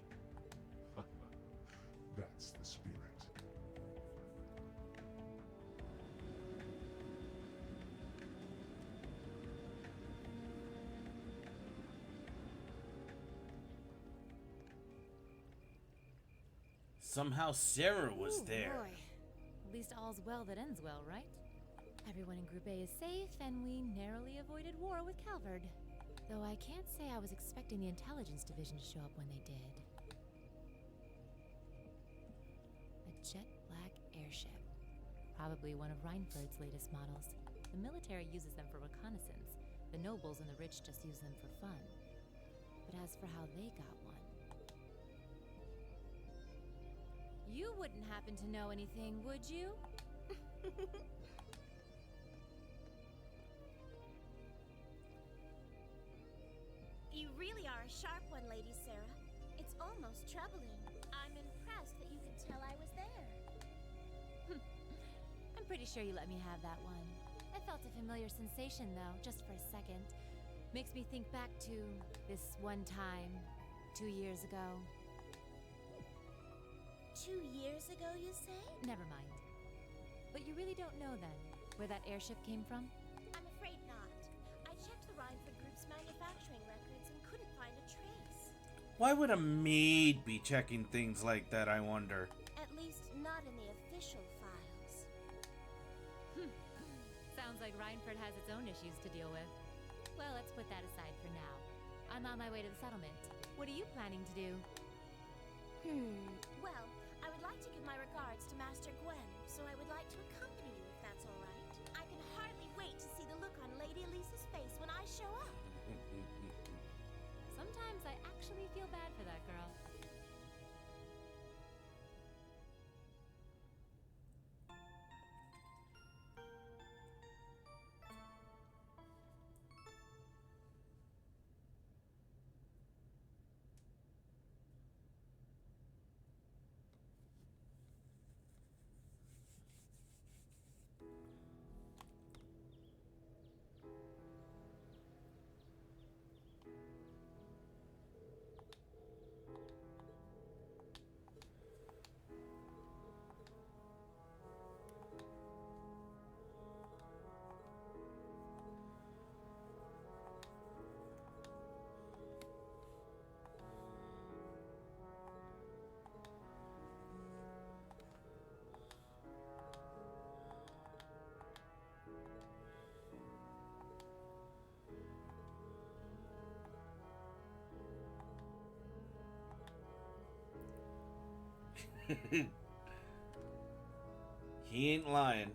That's the spirit. Somehow Sarah was there. Boy. At least all's well that ends well, right? Everyone in Group A is safe, and we narrowly avoided war with Calvard. Though I can't say I was expecting the Intelligence Division to show up when they did. A jet black airship. Probably one of Reinford's latest models. The military uses them for reconnaissance. The nobles and the rich just use them for fun. But as for how they got one... You wouldn't happen to know anything, would you? You really are a sharp one, Lady Sarah. It's almost troubling. I'm impressed that you could tell I was there. I'm pretty sure you let me have that one. I felt a familiar sensation, though, just for a second. Makes me think back to this one time, 2 years ago. 2 years ago, you say? Never mind. But you really don't know, then, where that airship came from? I'm afraid not. I checked the Reinford Group's manufacturing records and couldn't find a trace. Why would a maid be checking things like that, I wonder? At least not in the official files. Sounds like Reinford has its own issues to deal with. Well, let's put that aside for now. I'm on my way to the settlement. What are you planning to do? Well, I would like to give my regards to Master Gwen, so I would like to accompany you if that's all right. I can hardly wait to see the look on Lady Elisa's face when I show up. Sometimes I actually feel bad for that girl. He ain't lying.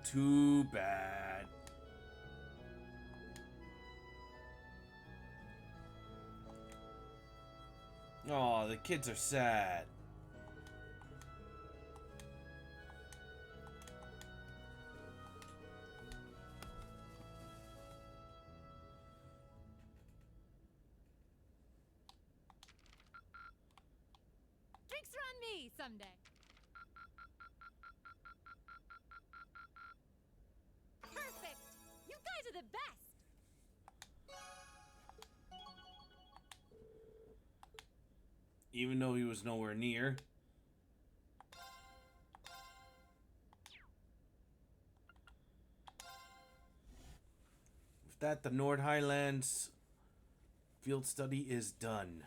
Too bad. Oh, the kids are sad. Drinks are on me someday. Perfect! You guys are the best! Even though he was nowhere near. With that, the Nord Highlands field study is done.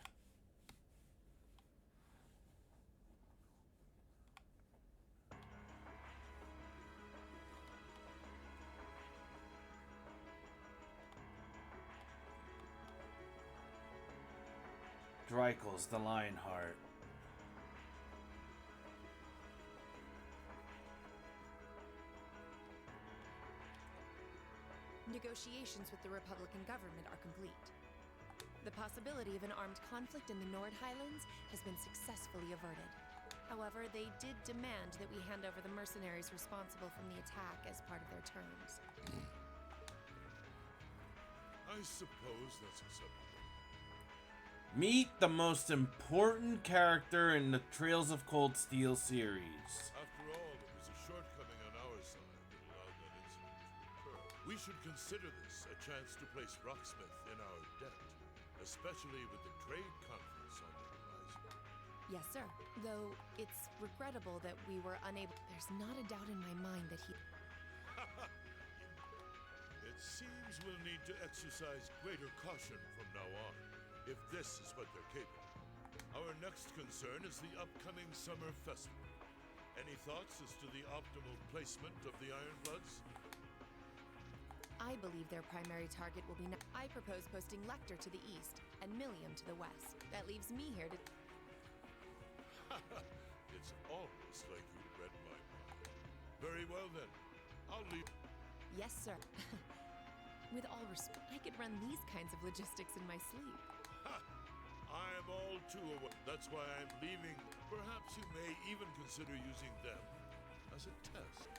Dreikel's the Lionheart. Negotiations with the Republican government are complete. The possibility of an armed conflict in the Nord Highlands has been successfully averted. However, they did demand that we hand over the mercenaries responsible from the attack as part of their terms. I suppose that's acceptable. Meet the most important character in the Trails of Cold Steel series. After all, it was a shortcoming on our side that allowed that incident to occur. We should consider this a chance to place Rocksmith in our debt, especially with the trade conference on the horizon. Yes, sir. Though it's regrettable that we were unable. There's not a doubt in my mind that he. It seems we'll need to exercise greater caution from now on, if this is what they're capable. Our next concern is the upcoming summer festival. Any thoughts as to the optimal placement of the Ironbloods? I believe their primary target will be. I propose posting Lecter to the east and Millium to the west. That leaves me here to. It's almost like you read my mind. Very well then. I'll leave. Yes, sir. With all respect, I could run these kinds of logistics in my sleep. I'm all too aware. That's why I'm leaving. Perhaps you may even consider using them as a test.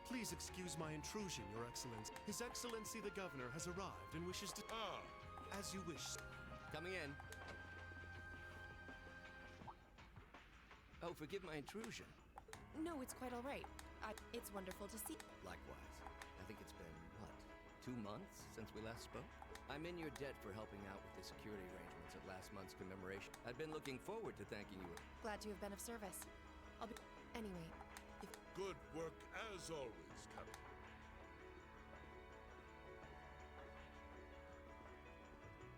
Please excuse my intrusion, Your Excellency. His Excellency the Governor has arrived and wishes to... As you wish. Coming in. Oh, forgive my intrusion. No, it's quite all right. It's wonderful to see. Likewise. I think it's been, what, 2 months since we last spoke? I'm in your debt for helping out with the security arrangements at last month's commemoration. I'd been looking forward to thanking you. Glad to have been of service. I'll be... Anyway, if... Good work as always, Captain.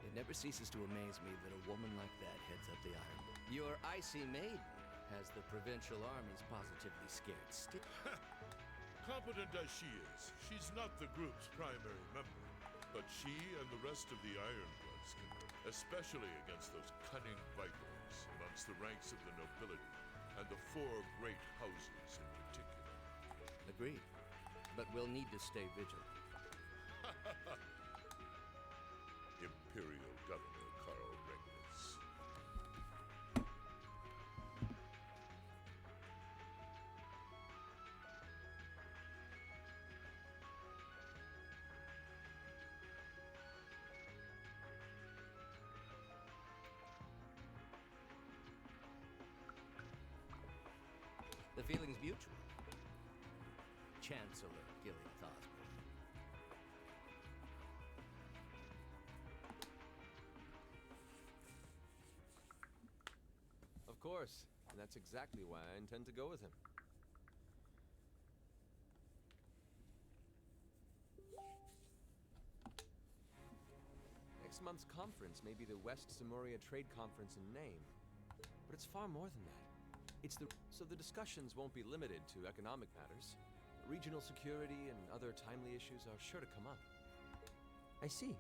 It never ceases to amaze me that a woman like that heads up the Iron. Your icy maiden has the provincial armies positively scared stiff. Competent as she is, she's not the group's primary member. But she and the rest of the Ironbloods can, especially against those cunning Vikings amongst the ranks of the nobility and the 4 great houses in particular. Agreed. But we'll need to stay vigilant. Imperial Governor Karl Regnitz. The feeling's mutual. Chancellor Gileath Osborne. Of course, and that's exactly why I intend to go with him. Next month's conference may be the West Samoria Trade Conference in name, but it's far more than that. So the discussions won't be limited to economic matters. Regional security and other timely issues are sure to come up. I see.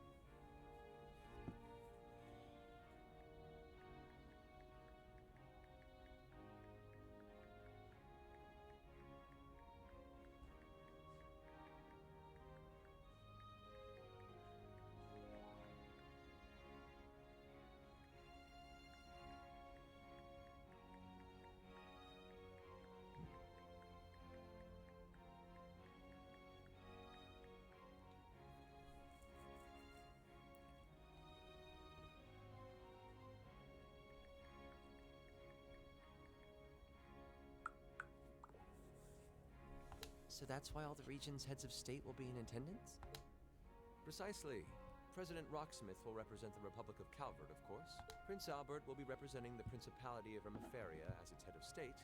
So that's why all the region's heads of state will be in attendance? Precisely. President Rocksmith will represent the Republic of Calvert, of course. Prince Albert will be representing the Principality of Ermiferia as its head of state.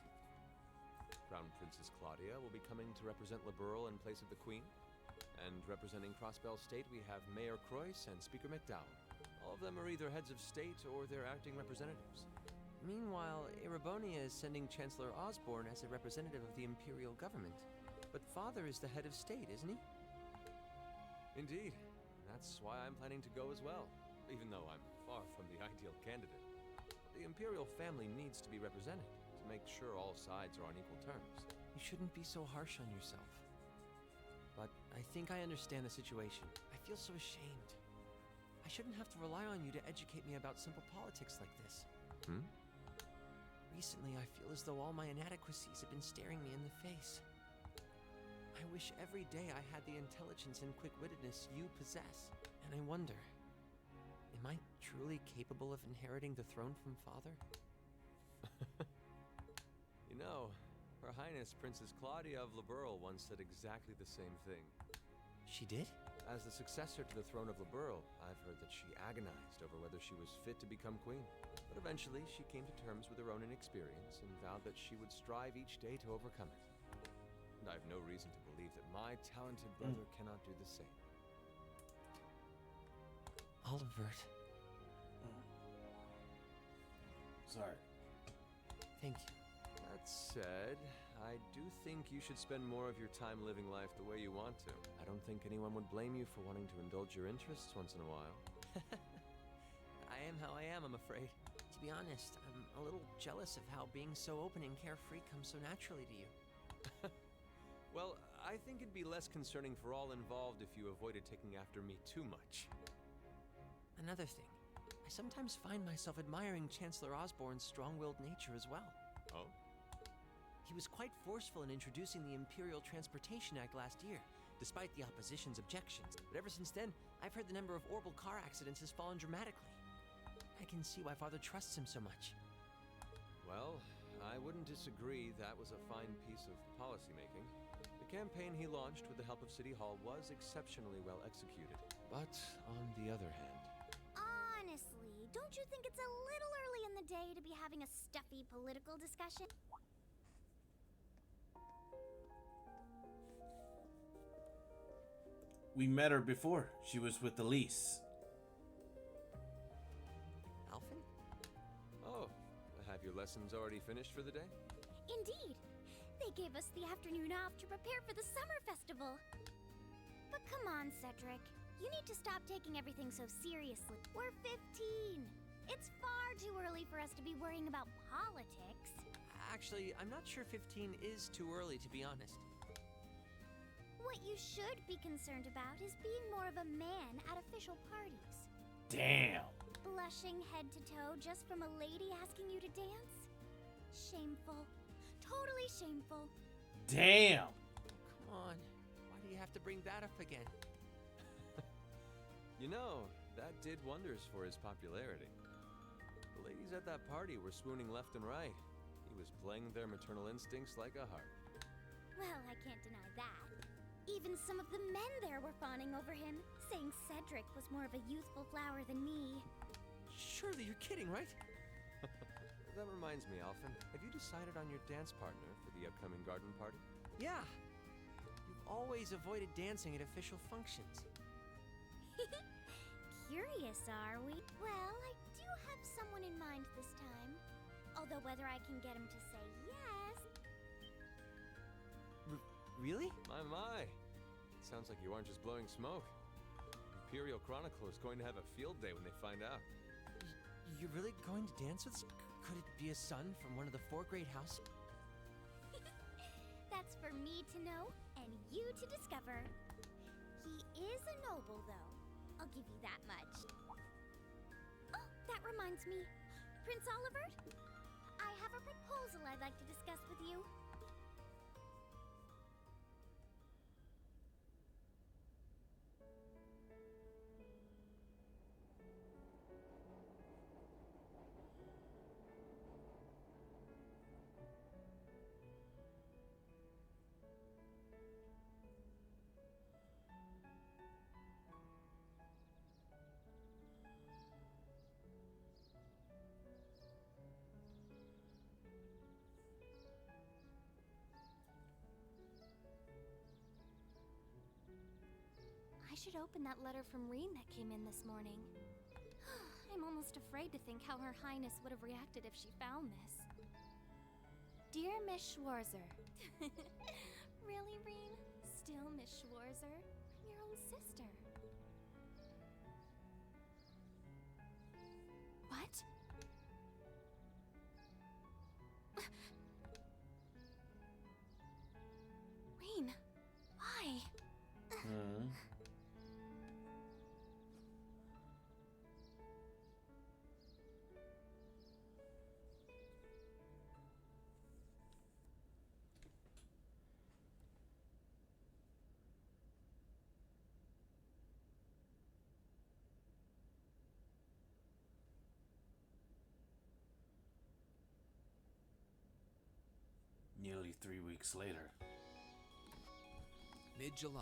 Crown Princess Claudia will be coming to represent Liberl in place of the Queen. And representing Crossbell State, we have Mayor Croyce and Speaker McDowell. All of them are either heads of state or their acting representatives. Meanwhile, Erebonia is sending Chancellor Osborne as a representative of the Imperial government. But Father is the head of state, isn't he? Indeed. That's why I'm planning to go as well, even though I'm far from the ideal candidate. The Imperial family needs to be represented, to make sure all sides are on equal terms. You shouldn't be so harsh on yourself. But I think I understand the situation. I feel so ashamed. I shouldn't have to rely on you to educate me about simple politics like this. Recently, I feel as though all my inadequacies have been staring me in the face. I wish every day I had the intelligence and quick-wittedness you possess. And I wonder, am I truly capable of inheriting the throne from Father? You know, Her Highness Princess Claudia of Liberl once said exactly the same thing. She did? As the successor to the throne of Liberl, I've heard that she agonized over whether she was fit to become queen. But eventually, she came to terms with her own inexperience and vowed that she would strive each day to overcome it. And I have no reason to believe that my talented brother cannot do the same. Olivert. Sorry. Thank you. That said, I do think you should spend more of your time living life the way you want to. I don't think anyone would blame you for wanting to indulge your interests once in a while. I am how I am, I'm afraid. To be honest, I'm a little jealous of how being so open and carefree comes so naturally to you. Well, I think it'd be less concerning for all involved if you avoided taking after me too much. Another thing, I sometimes find myself admiring Chancellor Osborne's strong-willed nature as well. Oh? He was quite forceful in introducing the Imperial Transportation Act last year, despite the opposition's objections. But ever since then, I've heard the number of Orbital car accidents has fallen dramatically. I can see why Father trusts him so much. Well, I wouldn't disagree that was a fine piece of policymaking. The campaign he launched with the help of City Hall was exceptionally well executed. But on the other hand... Honestly, don't you think it's a little early in the day to be having a stuffy political discussion? We met her before. She was with Elise. Alphen? Oh, have your lessons already finished for the day? Indeed. They gave us the afternoon off to prepare for the summer festival. But come on, Cedric. You need to stop taking everything so seriously. We're 15. It's far too early for us to be worrying about politics. Actually, I'm not sure 15 is too early, to be honest. What you should be concerned about is being more of a man at official parties. Damn. Blushing head to toe just from a lady asking you to dance? Shameful. Totally shameful. Damn. Come on. Why do you have to bring that up again? You know, that did wonders for his popularity. The ladies at that party were swooning left and right. He was playing their maternal instincts like a harp. Well, I can't deny that. Even some of the men there were fawning over him, saying Cedric was more of a youthful flower than me. Surely you're kidding, right? That reminds me, Alphen. Have you decided on your dance partner for the upcoming garden party? Yeah. You've always avoided dancing at official functions. Curious, are we? Well, I do have someone in mind this time. Although whether I can get him to say yes... Really? My. It sounds like you aren't just blowing smoke. Imperial Chronicle is going to have a field day when they find out. You're really going to dance with... Could it be a son from one of the 4 great houses? That's for me to know, and you to discover. He is a noble, though. I'll give you that much. Oh, that reminds me. Prince Olivert, I have a proposal I'd like to discuss with you. should open that letter from Reen that came in this morning. I'm almost afraid to think how Her Highness would have reacted if she found this. Dear Miss Schwarzer. Really, Reen? Still Miss Schwarzer? I'm your own sister. What? Reen, why? Nearly 3 weeks later. Mid-July.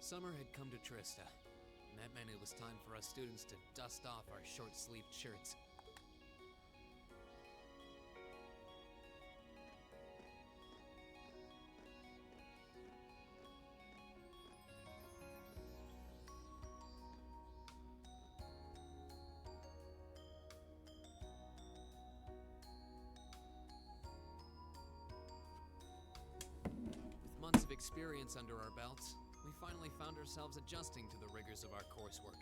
Summer had come to Trista, and that meant it was time for us students to dust off our short-sleeved shirts. Months of experience under our belts, we finally found ourselves adjusting to the rigors of our coursework.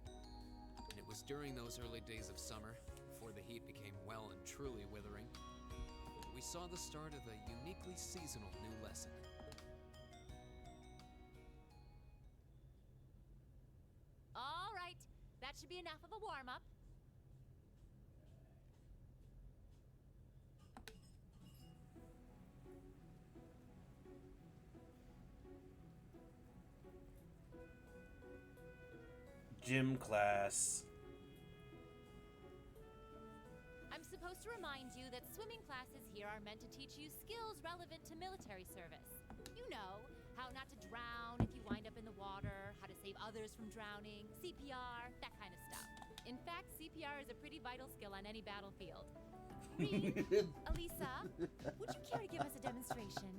And it was during those early days of summer, before the heat became well and truly withering, that we saw the start of a uniquely seasonal new lesson. All right, that should be enough of a warm-up. Gym class. I'm supposed to remind you that swimming classes here are meant to teach you skills relevant to military service. You know, how not to drown if you wind up in the water, how to save others from drowning, CPR, that kind of stuff. In fact, CPR is a pretty vital skill on any battlefield. Reed, Elisa, would you care to give us a demonstration?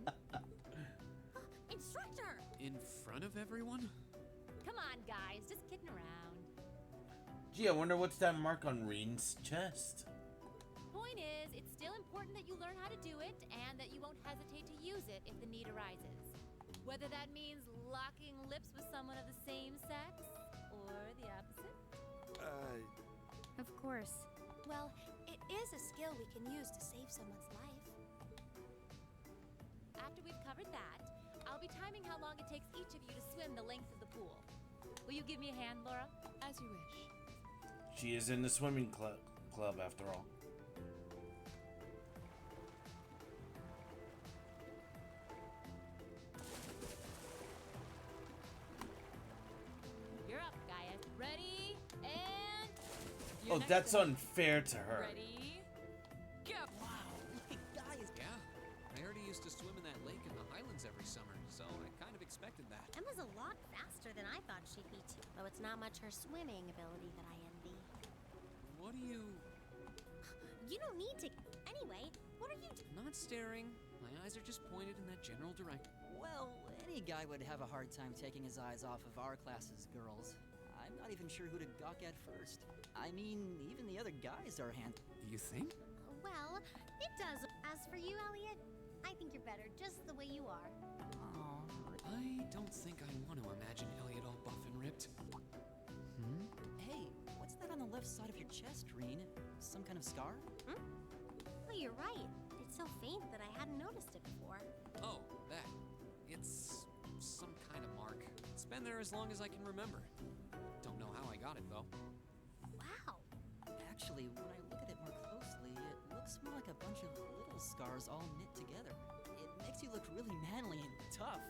Instructor! In front of everyone? Come on, guys, just kidding around. Gee, I wonder what's that mark on Reen's chest? Point is, it's still important that you learn how to do it and that you won't hesitate to use it if the need arises. Whether that means locking lips with someone of the same sex or the opposite. Of course. Well, it is a skill we can use to save someone's life. After we've covered that, I'll be timing how long it takes each of you to swim the length of the pool. Will you give me a hand, Laura? As you wish. She is in the swimming club after all. You're up, Gaia. Ready? And... Oh, that's unfair to her. Ready? Go! Wow, look at Gaia's. Yeah, I heard he used to swim in that lake in the Highlands every summer, so I kind of expected that. Emma's a lot faster than I thought she'd be too. Though it's not much her swimming ability that I envy. What do you... You don't need to... Anyway, what are you... Not staring. My eyes are just pointed in that general direction. Well, any guy would have a hard time taking his eyes off of our class's girls. I'm not even sure who to gawk at first. I mean, even the other guys are You think? Well, it does. As for you, Elliot, I think you're better just the way you are. Oh, I don't think I want to imagine Elliot all buff and ripped. Hey, what's that on the left side of your chest, Reen? Some kind of scar? Oh, you're right. It's so faint that I hadn't noticed it before. Oh, that. It's some kind of mark. It's been there as long as I can remember. Don't know how I got it, though. Wow. Actually, when I look at it more closely, it looks more like a bunch of little scars all knit together. It makes you look really manly and tough.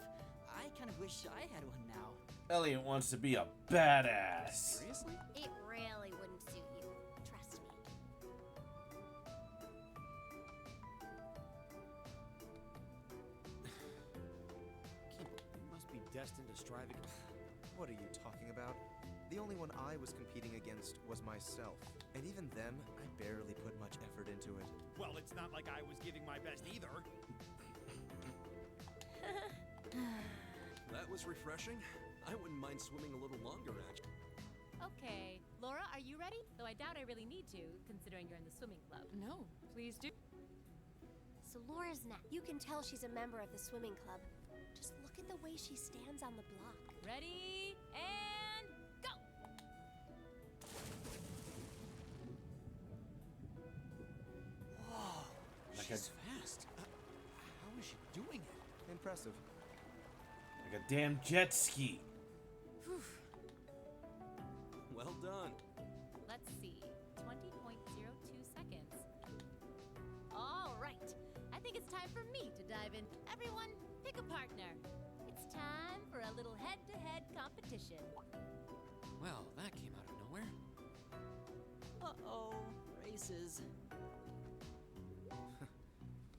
I kind of wish I had one now. Elliot wants to be a badass. Seriously? It really wouldn't suit you. Trust me. You must be destined to strive against... What are you talking about? The only one I was competing against was myself. And even then, I barely put much effort into it. Well, it's not like I was giving my best either. That was refreshing. I wouldn't mind swimming a little longer, actually. Okay, Laura, are you ready? Though I doubt I really need to, considering you're in the swimming club. No, please do. So Laura's next. You can tell she's a member of the swimming club. Just look at the way she stands on the block. Ready, and go! Whoa, Like she's fast. How is she doing it? Impressive. Like a damn jet ski. Well done. Let's see, 20.02 seconds. All right, I think it's time for me to dive in. Everyone, pick a partner. It's time for a little head-to-head competition. Well, that came out of nowhere. Uh-oh, races.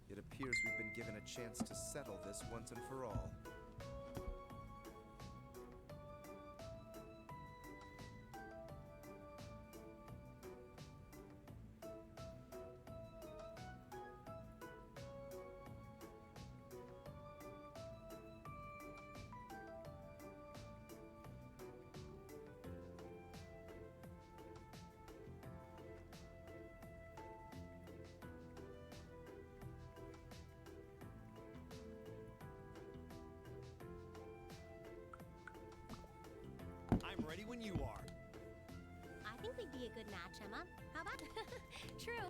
It appears we've been given a chance to settle this once and for all. I'm ready when you are. I think we'd be a good match, Emma. How about True.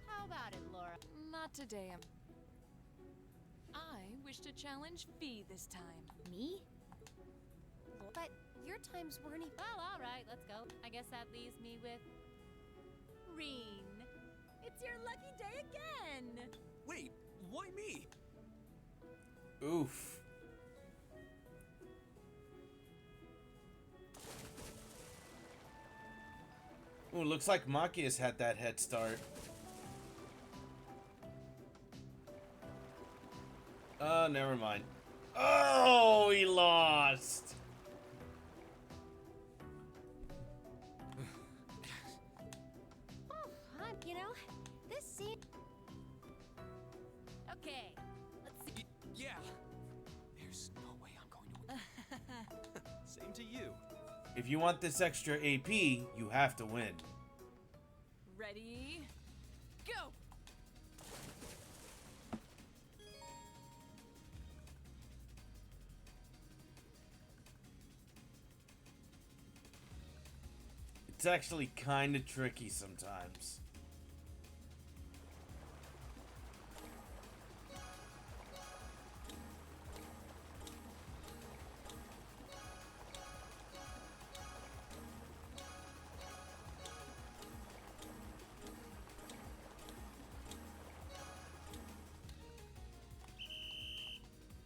How about it, Laura? Not today. I wish to challenge Fee this time. Me? But your times weren't even. Well, all right, let's go. I guess that leaves me with Reen. It's your lucky day again. Wait, why me? Oof. Ooh, looks like Machias had that head start. Never mind. Oh, he lost. You know, this scene. Okay, let's see. Yeah. There's no way I'm going to win. Same to you. If you want this extra AP, you have to win. Ready? Go! It's actually kind of tricky sometimes.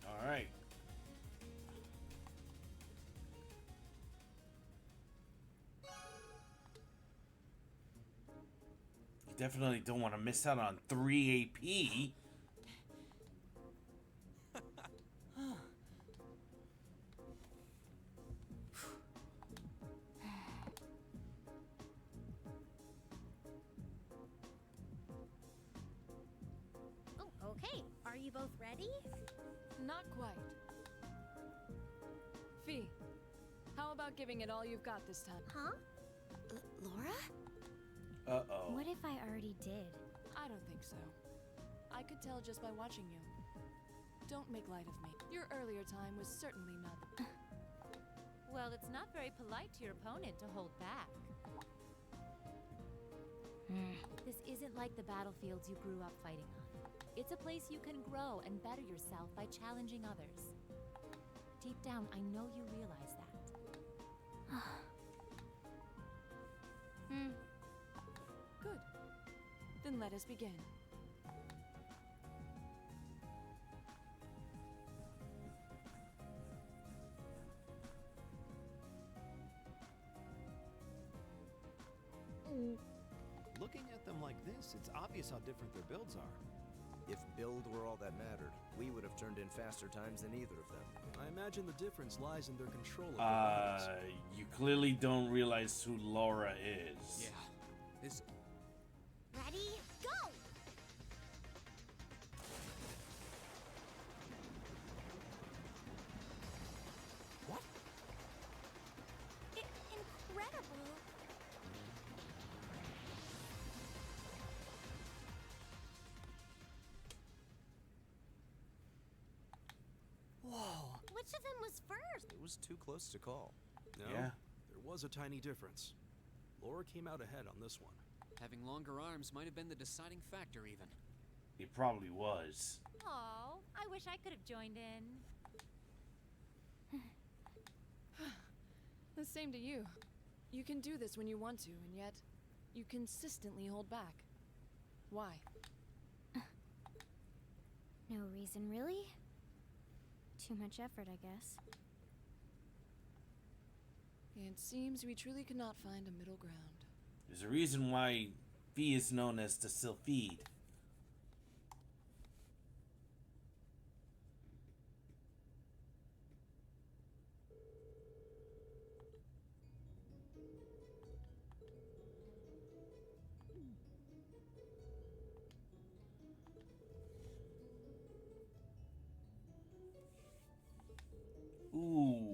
All right. You definitely don't want to miss out on 3 AP. Oh, okay. Are you both ready? Not quite. Fee, how about giving it all you've got this time? Huh? Laura? Uh-oh. What if I already did? I don't think so. I could tell just by watching you. Don't make light of me. Your earlier time was certainly not the... Well, it's not very polite to your opponent to hold back. This isn't like the battlefields you grew up fighting on. It's a place you can grow and better yourself by challenging others. Deep down, I know you realize that. Good. Then let us begin. Looking at them like this, it's obvious how different their builds are. If build were all that mattered, we would have turned in faster times than either of them. I imagine the difference lies in their control of their weapons. You clearly don't realize who Laura is. Yeah. This... Ready? Go! Which of them was first? It was too close to call. No, Yeah. there was a tiny difference. Laura came out ahead on this one. Having longer arms might have been the deciding factor, even. It probably was. Oh, I wish I could have joined in. The same to you. You can do this when you want to, and yet you consistently hold back. Why? No reason, really? Too much effort, I guess. It seems we truly could not find a middle ground. There's a reason why V is known as the Sylphide. Ooh.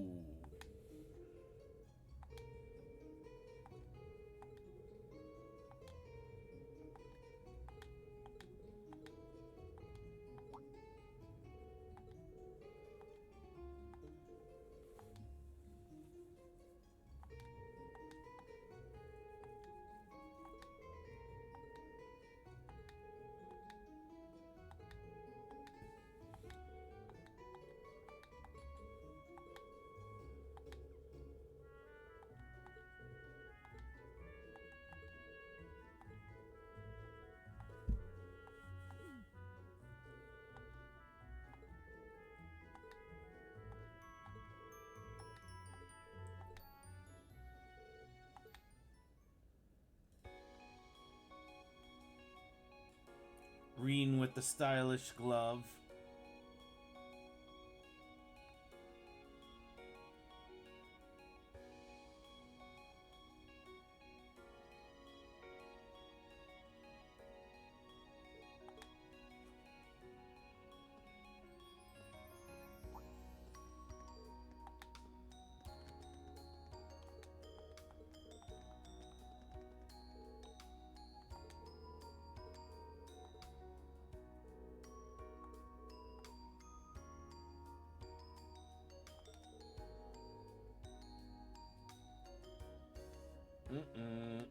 Green with the stylish glove. Mm-mm.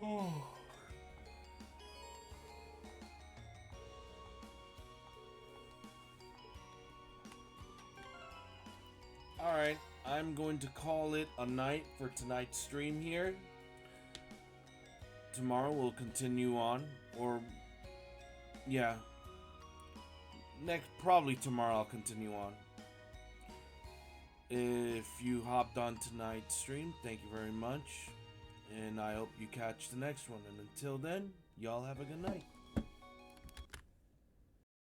Oh. Alright, I'm going to call it a night for tonight's stream here. Tomorrow we'll continue on, or yeah, probably tomorrow I'll continue on. If you hopped on tonight's stream, thank you very much, and I hope you catch the next one, and until then, y'all have a good night.